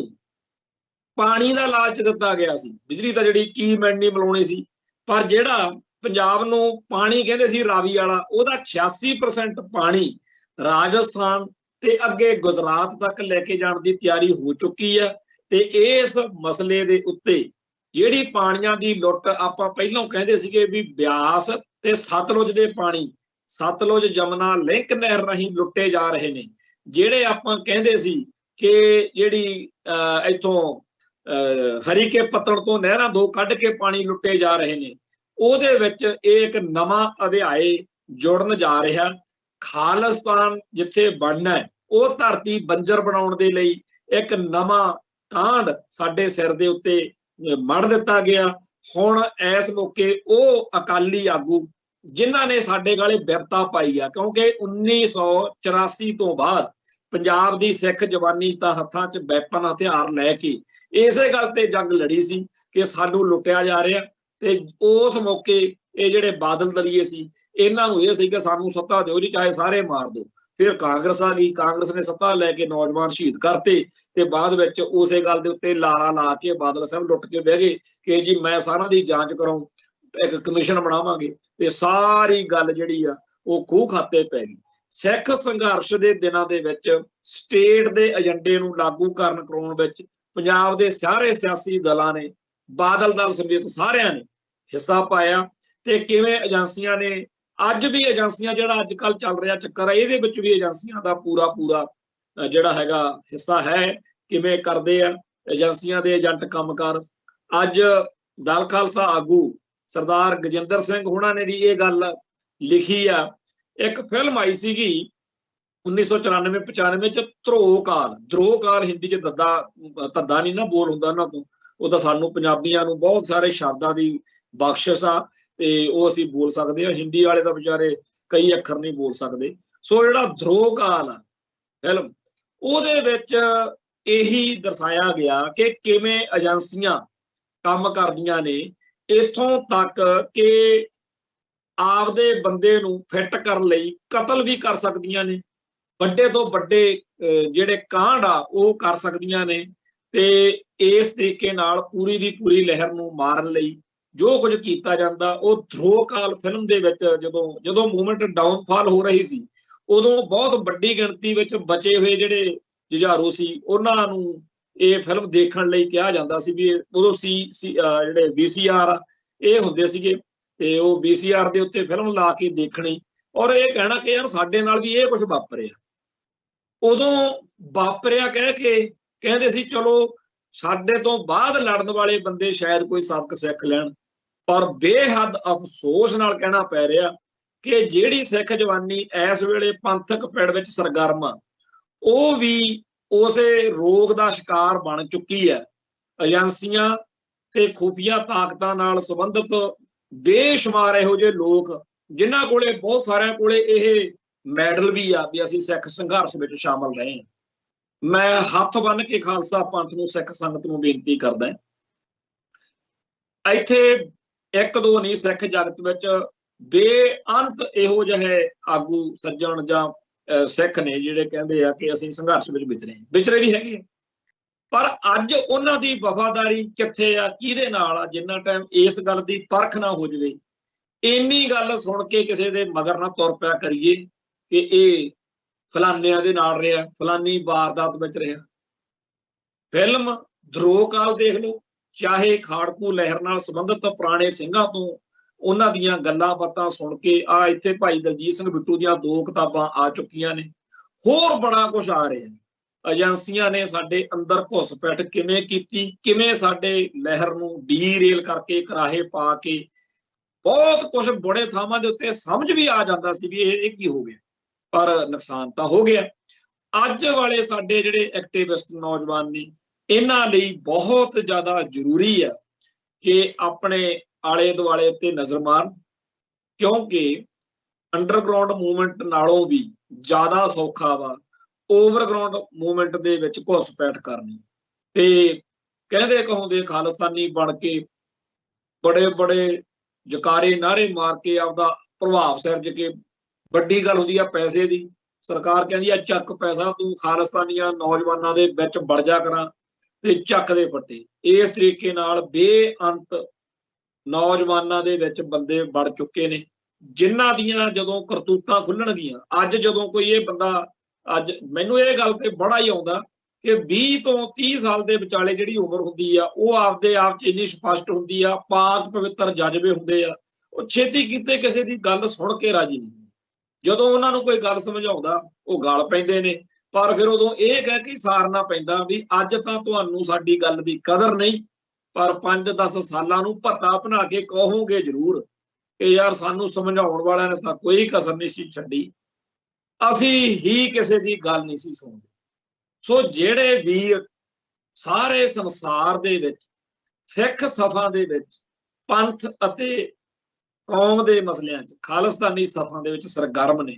पानी का लालच दिता गया सी, बिजली का जिहड़ी की मैंडी मिलाउणी सी, पर जिहड़ा पंजाब नूं पानी कहंदे सी रावी वाला उहदा 86% पानी राजस्थान ते अगे गुजरात तक लैके जाण दी तैयारी हो चुकी है। ते इस मसले दे उत्ते जिहड़ी पाणीआं दी लुट आपां पहिलों कहंदे सीगे भी ब्यास ते सतलुज दे पानी सतलुज जमुना लिंक नहर राहीं लुटे जा रहे ने, जिहड़े आपां कहंदे सी कि जिहड़ी इत्थों हरीके पत्तण तो नहरां दो कढ के पानी लुटे जा रहे ने, ਉਹਦੇ ਵਿੱਚ एक नवा अध्याय जुड़न जा रहा। खालिस्तान जिथे बनना है वो धरती बंजर बनाउण दे लई एक नवा कांड साडे सिर दे उत्ते मड़ दिता गया। हुण इस मौके वो अकाली आगू जिन्हां ने साडे गाले बिरता पाई आ, क्योंकि 1984 तो बाद पंजाब दी सिख जवानी तां हत्थां च वैपन हथियार लैके इसे गल ते जंग लड़ी सी कि सानू लुटिया जा रहा। ते उस मौके ये जिहड़े बादल दलीए सी इन्हां नूं इह सी कि सानू सत्ता दिओ जी, चाहे सारे मार दो। फिर कांग्रेस आ गई, कांग्रेस ने सत्ता लैके नौजवान शहीद करते ते बाद विच उसे गल दे उत्ते लारा ला के बादल साहब लुट के बह गए कि जी मैं सारा दी जांच कराऊं, एक कमीशन बनावांगे, ते सारी गल जिहड़ी आ वो खूह खाते पै गई। सिख संघर्ष के दिनों के विच स्टेट के एजेंडे नूं लागू करन कराउण विच पंजाब के सारे सियासी दलों ने, बादल दल समेत सारिਆਂ ने हिस्सा पाया। ते किवें एजेंसियां ने अज भी एजेंसियां जिहड़ा अजकल चल रहा चक्कर है इहदे विच भी एजेंसियां दा पूरा पूरा जिहड़ा हैगा हिस्सा है, किवें करदे आ एजेंसियां दे एजेंट काम कर। अज दल खालसा आगू सरदार गजिंदर सिंह होना ने भी ये गल लिखी आ। एक फिल्म आई सी 1994-95 च ध्रोह काल हिंदी च धद्दा नहीं ना बोल हुंदा उन्हां तों, ਉਹ ਤਾਂ ਸਾਨੂੰ ਪੰਜਾਬੀਆਂ ਨੂੰ ਬਹੁਤ ਸਾਰੇ ਸ਼ਬਦਾਂ ਦੀ ਬਖਸ਼ਿਸ਼ ਆ ਤੇ ਉਹ ਅਸੀਂ ਬੋਲ ਸਕਦੇ ਆ। ਹਿੰਦੀ ਵਾਲੇ ਤਾਂ ਵਿਚਾਰੇ ਕਈ ਅੱਖਰ ਨਹੀਂ ਬੋਲ ਸਕਦੇ। ਸੋ ਜਿਹੜਾ ਧਰੋਹ ਕਾਲ ਆ ਫਿਲਮ ਉਹਦੇ ਵਿੱਚ ਇਹੀ ਦਰਸਾਇਆ ਗਿਆ ਕਿ ਕਿਵੇਂ ਏਜੰਸੀਆਂ ਕੰਮ ਕਰਦੀਆਂ ਨੇ ਇੱਥੋਂ ਤੱਕ ਕਿ ਆਪਦੇ ਬੰਦੇ ਨੂੰ ਫਿੱਟ ਕਰਨ ਲਈ ਕਤਲ ਵੀ ਕਰ ਸਕਦੀਆਂ ਨੇ, ਵੱਡੇ ਤੋਂ ਵੱਡੇ ਜਿਹੜੇ ਕਾਂਡ ਆ ਉਹ ਕਰ ਸਕਦੀਆਂ ਨੇ। ਤੇ ਇਸ ਤਰੀਕੇ ਨਾਲ ਪੂਰੀ ਦੀ ਪੂਰੀ ਲਹਿਰ ਨੂੰ ਮਾਰਨ ਲਈ ਜੋ ਕੁਝ ਕੀਤਾ ਜਾਂਦਾ ਉਹ ਧਰੋਹ ਕਾਲ ਫਿਲਮ ਦੇ ਵਿੱਚ ਜਦੋਂ ਮੂਵਮੈਂਟ ਡਾਊਨਫਾਲ ਹੋ ਰਹੀ ਸੀ ਉਦੋਂ ਬਹੁਤ ਵੱਡੀ ਗਿਣਤੀ ਵਿੱਚ ਬਚੇ ਹੋਏ ਜਿਹੜੇ ਜੁਝਾਰੂ ਸੀ ਉਹਨਾਂ ਨੂੰ ਇਹ ਫਿਲਮ ਦੇਖਣ ਲਈ ਕਿਹਾ ਜਾਂਦਾ ਸੀ ਵੀ ਉਦੋਂ ਜਿਹੜੇ VCR ਇਹ ਹੁੰਦੇ ਸੀਗੇ ਤੇ ਉਹ VCR ਦੇ ਉੱਤੇ ਫਿਲਮ ਲਾ ਕੇ ਦੇਖਣੀ ਔਰ ਇਹ ਕਹਿਣਾ ਕਿ ਯਾਰ ਸਾਡੇ ਨਾਲ ਵੀ ਇਹ ਕੁਝ ਵਾਪਰਿਆ। ਉਦੋਂ ਵਾਪਰਿਆ ਕਹਿ ਕੇ ਕਹਿੰਦੇ ਸੀ ਚਲੋ ਸਾਡੇ ਤੋਂ ਬਾਅਦ ਲੜਨ ਵਾਲੇ ਬੰਦੇ ਸ਼ਾਇਦ ਕੋਈ ਸਬਕ ਸਿੱਖ ਲੈਣ, ਪਰ ਬੇਹੱਦ ਅਫਸੋਸ ਨਾਲ ਕਹਿਣਾ ਪੈ ਰਿਹਾ ਕਿ ਜਿਹੜੀ ਸਿੱਖ ਜਵਾਨੀ ਇਸ ਵੇਲੇ ਪੰਥਕ ਪਿੜ ਵਿੱਚ ਸਰਗਰਮ ਆ ਉਹ ਵੀ ਉਸੇ ਰੋਗ ਦਾ ਸ਼ਿਕਾਰ ਬਣ ਚੁੱਕੀ ਹੈ। ਏਜੰਸੀਆਂ ਤੇ ਖੁਫੀਆ ਤਾਕਤਾਂ ਨਾਲ ਸੰਬੰਧਿਤ ਬੇਸ਼ੁਮਾਰ ਇਹੋ ਜਿਹੇ ਲੋਕ ਜਿਨ੍ਹਾਂ ਕੋਲੇ ਬਹੁਤ ਸਾਰਿਆਂ ਕੋਲੇ ਇਹ ਮੈਡਲ ਵੀ ਆ ਵੀ ਅਸੀਂ ਸਿੱਖ ਸੰਘਰਸ਼ ਵਿੱਚ ਸ਼ਾਮਲ ਰਹੇ ਹਾਂ। मैं हथ बन के खालसा पंथ नूं सिख संगत नूं बेनती करदा इत्थे एक दो नहीं सिख जगत विच बेअंत इहो जिहे आगू सज्जण जां सिख ने जिहड़े कहंदे आ कि असीं संघर्ष विच विचरे भी हैगे, पर अज उन्हां दी वफादारी कित्थे आ, किहदे नाल आ। जिन्ना टाइम इस गल दी परख ना हो जावे इन्नी गल सुण के किसी दे मगर ना तुर पिया करिए कि इह फलानिया दे नाल रहा, फलानी वारदात विच रहा। फिल्म ध्रोह काल देख लो, चाहे खाड़कू लहर नाल संबंधित पुराने ਸਿੰਘਾਂ ਤੋਂ ਉਹਨਾਂ ਦੀਆਂ ਗੱਲਾਂ ਬਾਤਾਂ ਸੁਣ ਕੇ आ ਇੱਥੇ भाई दलजीत सिंह बिट्टू ਦੀਆਂ 2 किताबां आ चुकीਆਂ ਨੇ, होर बड़ा कुछ आ ਰਿਹਾ। ਏਜੰਸੀਆਂ ने साडे अंदर घुसपैठ किवें कीती, किवें साडे लहर नूं ਡੀਰੇਲ करके कराहे पा के बहुत कुछ बड़े थावां दे उत्ते समझ भी आ जाता सी भी ये की हो गया, पर नुकसान तो हो गया। अज वाले साडे जिहड़े एक्टिविस्ट नौजवान ने इन्हां लई बहुत ज़्यादा जरूरी है कि अपने आले दुआले ते नज़र मारन, क्योंकि अंडरग्राउंड मूवमेंट नालों भी ज़्यादा सौखा वा ओवरग्राउंड मूवमेंट दे विच घुसपैठ करनी। ते कहंदे कहाउंदे खालिस्तानी बन के बड़े बड़े जकारे नारे मार के आपदा प्रभाव सिरज के ਵੱਡੀ ਗੱਲ ਹੁੰਦੀ ਆ ਪੈਸੇ ਦੀ। ਸਰਕਾਰ ਕਹਿੰਦੀ ਆ ਚੱਕ ਪੈਸਾ, ਤੂੰ ਖਾਲਿਸਤਾਨੀਆਂ ਨੌਜਵਾਨਾਂ ਦੇ ਵਿੱਚ ਵੜ ਜਾ ਕਰਾਂ ਤੇ ਚੱਕ ਦੇ ਫੱਟੇ। ਇਸ ਤਰੀਕੇ ਨਾਲ ਬੇਅੰਤ ਨੌਜਵਾਨਾਂ ਦੇ ਵਿੱਚ ਬੰਦੇ ਵੜ ਚੁੱਕੇ ਨੇ ਜਿਨ੍ਹਾਂ ਦੀਆਂ ਜਦੋਂ ਕਰਤੂਤਾਂ ਖੁੱਲਣਗੀਆਂ। ਅੱਜ ਜਦੋਂ ਕੋਈ ਇਹ ਬੰਦਾ ਅੱਜ ਮੈਨੂੰ ਇਹ ਗੱਲ ਤੇ ਬੜਾ ਹੀ ਆਉਂਦਾ ਕਿ 20 ਤੋਂ 30 ਸਾਲ ਦੇ ਵਿਚਾਲੇ ਜਿਹੜੀ ਉਮਰ ਹੁੰਦੀ ਆ ਉਹ ਆਪਦੇ ਆਪ 'ਚ ਇੰਨੀ ਸਪਸ਼ਟ ਹੁੰਦੀ ਆ, ਪਾਕ ਪਵਿੱਤਰ ਜਜ਼ਬੇ ਹੁੰਦੇ ਆ, ਉਹ ਛੇਤੀ ਕੀਤੇ ਕਿਸੇ ਦੀ ਗੱਲ ਸੁਣ ਕੇ ਰਾਜੀ ਨਹੀਂ। ਜਦੋਂ ਉਹਨਾਂ ਨੂੰ ਕੋਈ ਗੱਲ ਸਮਝਾਉਂਦਾ ਉਹ ਗਲ ਪੈਂਦੇ ਨੇ, ਪਰ ਫਿਰ ਉਦੋਂ ਇਹ ਕਹਿ ਕੇ ਸਾਰਨਾ ਪੈਂਦਾ ਵੀ ਅੱਜ ਤਾਂ ਤੁਹਾਨੂੰ ਸਾਡੀ ਗੱਲ ਦੀ ਕਦਰ ਨਹੀਂ, ਪਰ 5-10 ਸਾਲਾਂ ਨੂੰ ਭੱਤਾ ਬਣਾ ਕੇ ਕਹੋਗੇ ਜ਼ਰੂਰ ਕਿ ਯਾਰ ਸਾਨੂੰ ਸਮਝਾਉਣ ਵਾਲਿਆਂ ਨੇ ਤਾਂ ਕੋਈ ਕਸਰ ਨਹੀਂ ਸੀ ਛੱਡੀ, ਅਸੀਂ ਹੀ ਕਿਸੇ ਦੀ ਗੱਲ ਨਹੀਂ ਸੀ ਸੁਣਦੇ। ਸੋ ਜਿਹੜੇ ਵੀਰ ਸਾਰੇ ਸੰਸਾਰ ਦੇ ਵਿੱਚ ਸਿੱਖ ਸਫਾਂ ਦੇ ਵਿੱਚ ਪੰਥ ਅਤੇ ਕੌਮ ਦੇ ਮਸਲਿਆਂ 'ਚ ਖਾਲਿਸਤਾਨੀ ਸਫਾਂ ਦੇ ਵਿੱਚ ਸਰਗਰਮ ਨੇ,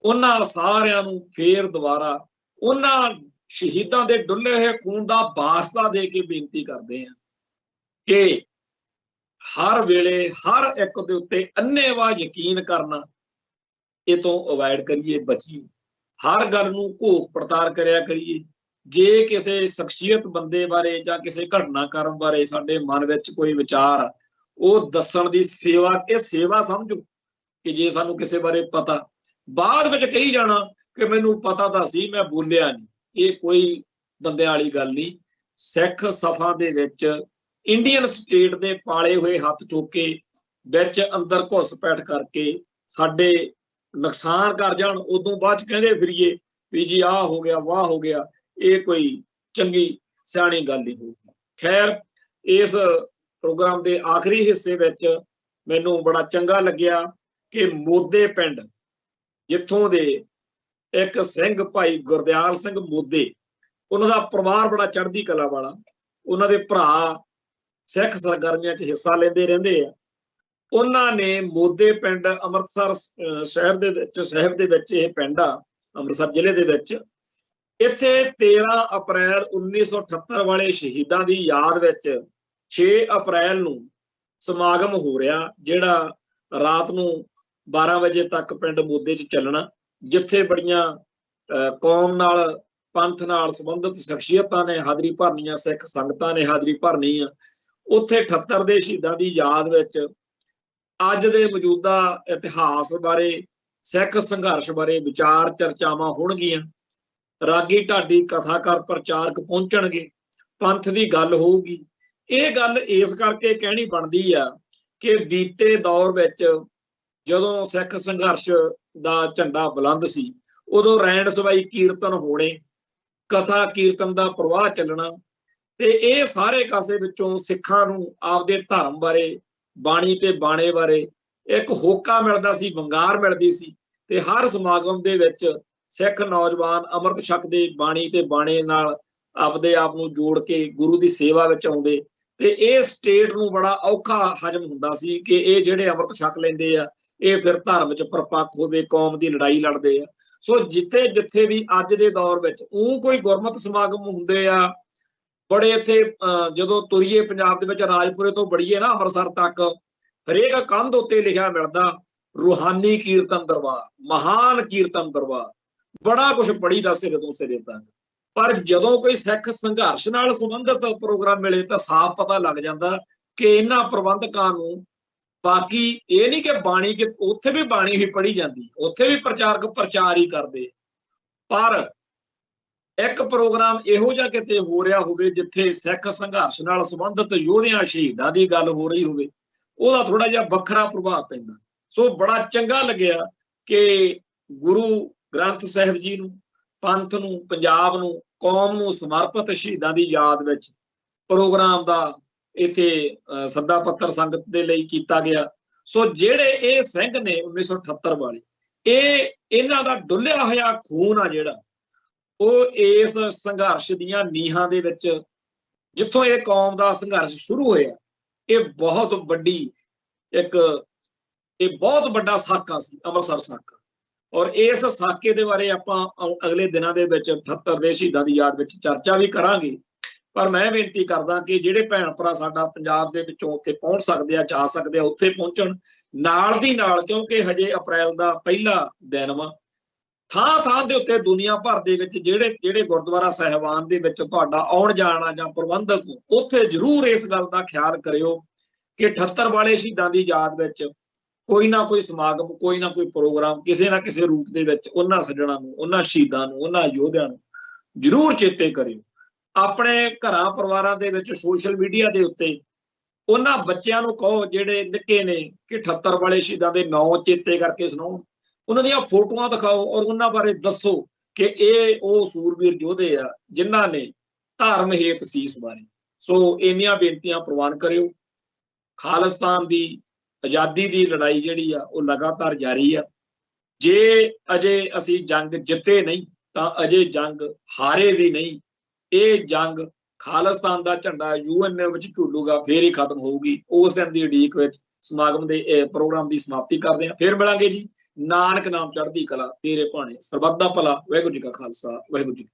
ਉਹਨਾਂ ਸਾਰਿਆਂ ਨੂੰ ਫੇਰ ਦੁਬਾਰਾ ਉਹਨਾਂ ਸ਼ਹੀਦਾਂ ਦੇ ਡੁੱਲੇ ਹੋਏ ਖੂਨ ਦਾ ਵਾਸਤਾ ਦੇ ਕੇ ਬੇਨਤੀ ਕਰਦੇ ਹਾਂ ਕਿ ਹਰ ਵੇਲੇ ਹਰ ਇੱਕ ਦੇ ਉੱਤੇ ਅੰਨ੍ਹੇਵਾਹ ਯਕੀਨ ਕਰਨਾ ਇਹ ਤੋਂ ਅਵੋਇਡ ਕਰੀਏ, ਬਚੀਏ। ਹਰ ਗੱਲ ਨੂੰ ਘੋਖ ਪੜਤਾਲ ਕਰਿਆ ਕਰੀਏ। ਜੇ ਕਿਸੇ ਸ਼ਖਸੀਅਤ ਬੰਦੇ ਬਾਰੇ ਜਾਂ ਕਿਸੇ ਘਟਨਾਕ੍ਰਮ ਬਾਰੇ ਸਾਡੇ ਮਨ ਵਿੱਚ ਕੋਈ ਵਿਚਾਰ ਉਹ ਦੱਸਣ ਦੀ ਸੇਵਾ, ਇਹ ਸੇਵਾ ਸਮਝੋ ਕਿ ਜੇ ਸਾਨੂੰ ਕਿਸੇ ਬਾਰੇ ਪਤਾ, ਬਾਅਦ ਵਿੱਚ ਕਹੀ ਜਾਣਾ ਕਿ ਮੈਨੂੰ ਪਤਾ ਤਾਂ ਸੀ ਮੈਂ ਬੋਲਿਆ ਨਹੀਂ, ਇਹ ਕੋਈ ਬੰਦਿਆਂ ਵਾਲੀ ਗੱਲ ਨਹੀਂ। ਸਿੱਖ ਸਫਾ ਦੇ ਵਿੱਚ ਇੰਡੀਅਨ ਸਟੇਟ ਦੇ ਪਾਲੇ ਹੋਏ ਹੱਥ ਚੁੱਕ ਕੇ ਵਿੱਚ ਅੰਦਰ ਘੁਸਪੈਠ ਕਰਕੇ ਸਾਡੇ ਨੁਕਸਾਨ ਕਰ ਜਾਣ, ਉਦੋਂ ਬਾਅਦ ਚ ਕਹਿੰਦੇ ਫਿਰੀਏ ਵੀ ਜੀ ਆਹ ਹੋ ਗਿਆ ਵਾਹ ਹੋ ਗਿਆ, ਇਹ ਕੋਈ ਚੰਗੀ ਸਿਆਣੀ ਗੱਲ ਨਹੀਂ ਹੋਊਗੀ। ਖੈਰ, ਇਸ ਪ੍ਰੋਗਰਾਮ ਦੇ ਆਖਰੀ ਹਿੱਸੇ ਵਿੱਚ ਮੈਨੂੰ ਬੜਾ ਚੰਗਾ ਲੱਗਿਆ ਕਿ ਮੋਦੇ ਪਿੰਡ ਜਿੱਥੋਂ ਦੇ ਇੱਕ ਸਿੰਘ ਭਾਈ ਗੁਰਦਿਆਲ ਸਿੰਘ ਮੋਦੇ, ਉਹਨਾਂ ਦਾ ਪਰਿਵਾਰ ਬੜਾ ਚੜ੍ਹਦੀ ਕਲਾ ਵਾਲਾ, ਉਹਨਾਂ ਦੇ ਭਰਾ ਸਿੱਖ ਸਰਗਰਮੀਆਂ 'ਚ ਹਿੱਸਾ ਲੈਂਦੇ ਰਹਿੰਦੇ ਆ। ਉਹਨਾਂ ਨੇ ਮੋਦੇ ਪਿੰਡ ਅੰਮ੍ਰਿਤਸਰ ਸਾਹਿਬ ਦੇ ਵਿੱਚ ਇਹ ਪਿੰਡ ਆ, ਅੰਮ੍ਰਿਤਸਰ ਜ਼ਿਲ੍ਹੇ ਦੇ ਵਿੱਚ, ਇੱਥੇ 13 ਅਪ੍ਰੈਲ 1978 ਵਾਲੇ ਸ਼ਹੀਦਾਂ ਦੀ ਯਾਦ ਵਿੱਚ 6 ਅਪ੍ਰੈਲ ਨੂੰ ਸਮਾਗਮ ਹੋ ਰਿਹਾ, ਜਿਹੜਾ ਰਾਤ ਨੂੰ 12 ਵਜੇ ਤੱਕ ਪਿੰਡ ਮੋਦੇ 'ਚ ਚੱਲਣਾ, ਜਿੱਥੇ ਬੜੀਆਂ ਕੌਮ ਨਾਲ ਪੰਥ ਨਾਲ ਸੰਬੰਧਿਤ ਸ਼ਖਸੀਅਤਾਂ ਨੇ ਹਾਜ਼ਰੀ ਭਰਨੀ ਆ, ਸਿੱਖ ਸੰਗਤਾਂ ਨੇ ਹਾਜ਼ਰੀ ਭਰਨੀ ਆ। ਉੱਥੇ 78 ਦੇ ਸ਼ਹੀਦਾਂ ਦੀ ਯਾਦ ਵਿੱਚ ਅੱਜ ਦੇ ਮੌਜੂਦਾ ਇਤਿਹਾਸ ਬਾਰੇ, ਸਿੱਖ ਸੰਘਰਸ਼ ਬਾਰੇ ਵਿਚਾਰ ਚਰਚਾਵਾਂ ਹੋਣਗੀਆਂ। ਰਾਗੀ ਢਾਡੀ ਕਥਾਕਾਰ ਪ੍ਰਚਾਰਕ ਪਹੁੰਚਣਗੇ, ਪੰਥ ਦੀ ਗੱਲ ਹੋਊਗੀ। ਇਹ ਗੱਲ ਇਸ ਕਰਕੇ ਕਹਿਣੀ ਬਣਦੀ ਆ ਕਿ ਬੀਤੇ ਦੌਰ ਵਿੱਚ ਜਦੋਂ ਸਿੱਖ ਸੰਘਰਸ਼ ਦਾ ਝੰਡਾ ਬੁਲੰਦ ਸੀ, ਉਦੋਂ ਰੈਂਡ ਸਵਾਈ ਕੀਰਤਨ ਹੋਣੇ, ਕਥਾ ਕੀਰਤਨ ਦਾ ਪ੍ਰਵਾਹ ਚੱਲਣਾ, ਤੇ ਇਹ ਸਾਰੇ ਕਾਸੇ ਵਿੱਚੋਂ ਸਿੱਖਾਂ ਨੂੰ ਆਪਦੇ ਧਰਮ ਬਾਰੇ, ਬਾਣੀ ਤੇ ਬਾਣੇ ਬਾਰੇ ਇੱਕ ਹੋਕਾ ਮਿਲਦਾ ਸੀ, ਵੰਗਾਰ ਮਿਲਦੀ ਸੀ। ਤੇ ਹਰ ਸਮਾਗਮ ਦੇ ਵਿੱਚ ਸਿੱਖ ਨੌਜਵਾਨ ਅੰਮ੍ਰਿਤ ਛਕਦੇ, ਬਾਣੀ ਤੇ ਬਾਣੇ ਨਾਲ ਆਪਦੇ ਆਪ ਨੂੰ ਜੋੜ ਕੇ ਗੁਰੂ ਦੀ ਸੇਵਾ ਵਿੱਚ ਆਉਂਦੇ। ਤੇ ਇਹ ਸਟੇਟ ਨੂੰ ਬੜਾ ਔਖਾ ਹਜਮ ਹੁੰਦਾ ਸੀ ਕਿ ਇਹ ਜਿਹੜੇ ਅੰਮ੍ਰਿਤ ਛਕ ਲੈਂਦੇ ਆ, ਇਹ ਫਿਰ ਧਰਮ 'ਚ ਪਰਪੱਕ ਹੋਵੇ, ਕੌਮ ਦੀ ਲੜਾਈ ਲੜਦੇ ਆ। ਸੋ ਜਿੱਥੇ ਜਿੱਥੇ ਵੀ ਅੱਜ ਦੇ ਦੌਰ ਵਿੱਚ ਕੋਈ ਗੁਰਮਤਿ ਸਮਾਗਮ ਹੁੰਦੇ ਆ, ਬੜੇ ਇੱਥੇ ਜਦੋਂ ਤੁਰੀਏ ਪੰਜਾਬ ਦੇ ਵਿੱਚ, ਰਾਜਪੁਰੇ ਤੋਂ ਬੜੀਏ ਨਾ ਅੰਮ੍ਰਿਤਸਰ ਤੱਕ, ਹਰੇਕ ਕੰਧ ਉੱਤੇ ਲਿਖਿਆ ਮਿਲਦਾ ਰੂਹਾਨੀ ਕੀਰਤਨ ਦਰਬਾਰ, ਮਹਾਨ ਕੀਰਤਨ ਦਰਬਾਰ, ਬੜਾ ਕੁਛ ਪੜੀਦਾ ਸਿਰੇ ਤੋਂ ਸਿਰੇ ਤੱਕ। ਪਰ ਜਦੋਂ ਕੋਈ ਸਿੱਖ ਸੰਘਰਸ਼ ਨਾਲ ਸੰਬੰਧਿਤ ਪ੍ਰੋਗਰਾਮ ਮਿਲੇ ਤਾਂ ਸਾਫ਼ ਪਤਾ ਲੱਗ ਜਾਂਦਾ ਕਿ ਇਹਨਾਂ ਪ੍ਰਬੰਧਕਾਂ ਨੂੰ ਬਾਕੀ ਇਹ ਨਹੀਂ ਕਿ ਬਾਣੀ, ਕਿ ਉੱਥੇ ਵੀ ਬਾਣੀ ਹੀ ਪੜ੍ਹੀ ਜਾਂਦੀ, ਉੱਥੇ ਵੀ ਪ੍ਰਚਾਰਕ ਪ੍ਰਚਾਰ ਹੀ ਕਰਦੇ, ਪਰ ਇੱਕ ਪ੍ਰੋਗਰਾਮ ਇਹੋ ਜਿਹਾ ਕਿਤੇ ਹੋ ਰਿਹਾ ਹੋਵੇ ਜਿੱਥੇ ਸਿੱਖ ਸੰਘਰਸ਼ ਨਾਲ ਸੰਬੰਧਿਤ ਯੋਧਿਆਂ ਸ਼ਹੀਦਾਂ ਦੀ ਗੱਲ ਹੋ ਰਹੀ ਹੋਵੇ, ਉਹਦਾ ਥੋੜਾ ਜਿਹਾ ਵੱਖਰਾ ਪ੍ਰਭਾਵ ਪੈਂਦਾ। ਸੋ ਬੜਾ ਚੰਗਾ ਲੱਗਿਆ ਕਿ ਗੁਰੂ ਗ੍ਰੰਥ ਸਾਹਿਬ ਜੀ ਨੂੰ, ਪੰਥ ਨੂੰ, ਪੰਜਾਬ ਨੂੰ, ਕੌਮ ਨੂੰ ਸਮਰਪਿਤ ਸ਼ਹੀਦਾਂ ਦੀ ਯਾਦ ਵਿੱਚ ਪ੍ਰੋਗਰਾਮ ਦਾ ਇੱਥੇ ਸੱਦਾ ਪੱਤਰ ਸੰਗਤ ਦੇ ਲਈ ਕੀਤਾ ਗਿਆ। ਸੋ ਜਿਹੜੇ ਇਹ ਸਿੰਘ ਨੇ 1978 ਵਾਲੇ, ਇਹਨਾਂ ਦਾ ਡੁੱਲਿਆ ਹੋਇਆ ਖੂਨ ਆ ਜਿਹੜਾ, ਉਹ ਇਸ ਸੰਘਰਸ਼ ਦੀਆਂ ਨੀਹਾਂ ਦੇ ਵਿੱਚ, ਜਿੱਥੋਂ ਇਹ ਕੌਮ ਦਾ ਸੰਘਰਸ਼ ਸ਼ੁਰੂ ਹੋਇਆ, ਇਹ ਬਹੁਤ ਵੱਡਾ ਸਾਕਾ ਸੀ, ਅੰਮ੍ਰਿਤਸਰ ਸਾਕਾ। ਔਰ ਇਸ ਸਾਕੇ ਦੇ ਬਾਰੇ ਆਪਾਂ ਅਗਲੇ ਦਿਨਾਂ ਦੇ ਵਿੱਚ 78 ਦੇ ਸ਼ਹੀਦਾਂ ਦੀ ਯਾਦ ਵਿੱਚ ਚਰਚਾ ਵੀ ਕਰਾਂਗੇ। ਪਰ ਮੈਂ ਬੇਨਤੀ ਕਰਦਾ ਕਿ ਜਿਹੜੇ ਭੈਣ ਭਰਾ ਸਾਡਾ ਪੰਜਾਬ ਦੇ ਵਿੱਚੋਂ ਉੱਥੇ ਪਹੁੰਚ ਸਕਦੇ ਆ, ਜਾ ਸਕਦੇ ਆ, ਉੱਥੇ ਪਹੁੰਚਣ ਨਾਲ ਦੀ ਨਾਲ, ਕਿਉਂਕਿ ਹਜੇ ਅਪ੍ਰੈਲ ਦਾ ਪਹਿਲਾ ਦਿਨ ਵਾ। ਥਾਂ ਥਾਂ ਦੇ ਉੱਤੇ ਦੁਨੀਆ ਭਰ ਦੇ ਵਿੱਚ ਜਿਹੜੇ ਗੁਰਦੁਆਰਾ ਸਾਹਿਬਾਨ ਦੇ ਵਿੱਚ ਤੁਹਾਡਾ ਆਉਣ ਜਾਣਾ ਜਾਂ ਪ੍ਰਬੰਧਕ, ਉੱਥੇ ਜ਼ਰੂਰ ਇਸ ਗੱਲ ਦਾ ਖਿਆਲ ਕਰਿਓ ਕਿ 78 ਵਾਲੇ ਸ਼ਹੀਦਾਂ ਦੀ ਯਾਦ ਵਿੱਚ ਕੋਈ ਨਾ ਕੋਈ ਸਮਾਗਮ, ਕੋਈ ਨਾ ਕੋਈ ਪ੍ਰੋਗਰਾਮ ਕਿਸੇ ਨਾ ਕਿਸੇ ਰੂਪ ਦੇ ਵਿੱਚ ਉਹਨਾਂ ਸੱਜਣਾਂ ਨੂੰ, ਉਹਨਾਂ ਸ਼ਹੀਦਾਂ ਨੂੰ, ਉਹਨਾਂ ਯੋਧਿਆਂ ਨੂੰ ਜ਼ਰੂਰ ਚੇਤੇ ਕਰਿਓ। ਆਪਣੇ ਘਰਾਂ ਪਰਿਵਾਰਾਂ ਦੇ ਵਿੱਚ, ਸੋਸ਼ਲ ਮੀਡੀਆ ਦੇ ਉੱਤੇ ਉਹਨਾਂ ਬੱਚਿਆਂ ਨੂੰ ਕਹੋ ਜਿਹੜੇ ਨਿੱਕੇ ਨੇ ਕਿ 78 ਵਾਲੇ ਸ਼ਹੀਦਾਂ ਦੇ ਨਾਂ ਚੇਤੇ ਕਰਕੇ ਸੁਣਾਓ, ਉਹਨਾਂ ਦੀਆਂ ਫੋਟੋਆਂ ਦਿਖਾਓ ਔਰ ਉਹਨਾਂ ਬਾਰੇ ਦੱਸੋ ਕਿ ਇਹ ਉਹ ਸੂਰਬੀਰ ਯੋਧੇ ਆ ਜਿਨ੍ਹਾਂ ਨੇ ਧਰਮ ਹੇਤ ਸੀਸ ਵਾਰੀ। ਸੋ ਇੰਨੀਆਂ ਬੇਨਤੀਆਂ ਪ੍ਰਵਾਨ ਕਰਿਓ। ਖਾਲਿਸਤਾਨ ਦੀ ਆਜ਼ਾਦੀ ਦੀ ਲੜਾਈ ਜਿਹੜੀ ਆ ਉਹ ਲਗਾਤਾਰ ਜਾਰੀ ਆ। ਜੇ ਅਜੇ ਅਸੀਂ ਜੰਗ ਜਿੱਤੇ ਨਹੀਂ ਤਾਂ ਅਜੇ ਜੰਗ ਹਾਰੇ ਵੀ ਨਹੀਂ। ਇਹ ਜੰਗ ਖਾਲਿਸਤਾਨ ਦਾ ਝੰਡਾ UN ਵਿੱਚ ਝੂਲੂਗਾ, ਫੇਰ ਹੀ ਖਤਮ ਹੋਊਗੀ। ਉਸ ਦਿਨ ਦੀ ਉਡੀਕ ਵਿੱਚ ਸਮਾਗਮ ਦੇ ਪ੍ਰੋਗਰਾਮ ਦੀ ਸਮਾਪਤੀ ਕਰਦੇ ਹਾਂ। ਫੇਰ ਮਿਲਾਂਗੇ ਜੀ। ਨਾਨਕ ਨਾਮ ਚੜ੍ਹਦੀ ਕਲਾ, ਤੇਰੇ ਭਾਣੇ ਸਰਬੱਤ ਦਾ ਭਲਾ। ਵਾਹਿਗੁਰੂ ਜੀ ਕਾ ਖਾਲਸਾ, ਵਾਹਿਗੁਰੂ ਜੀ।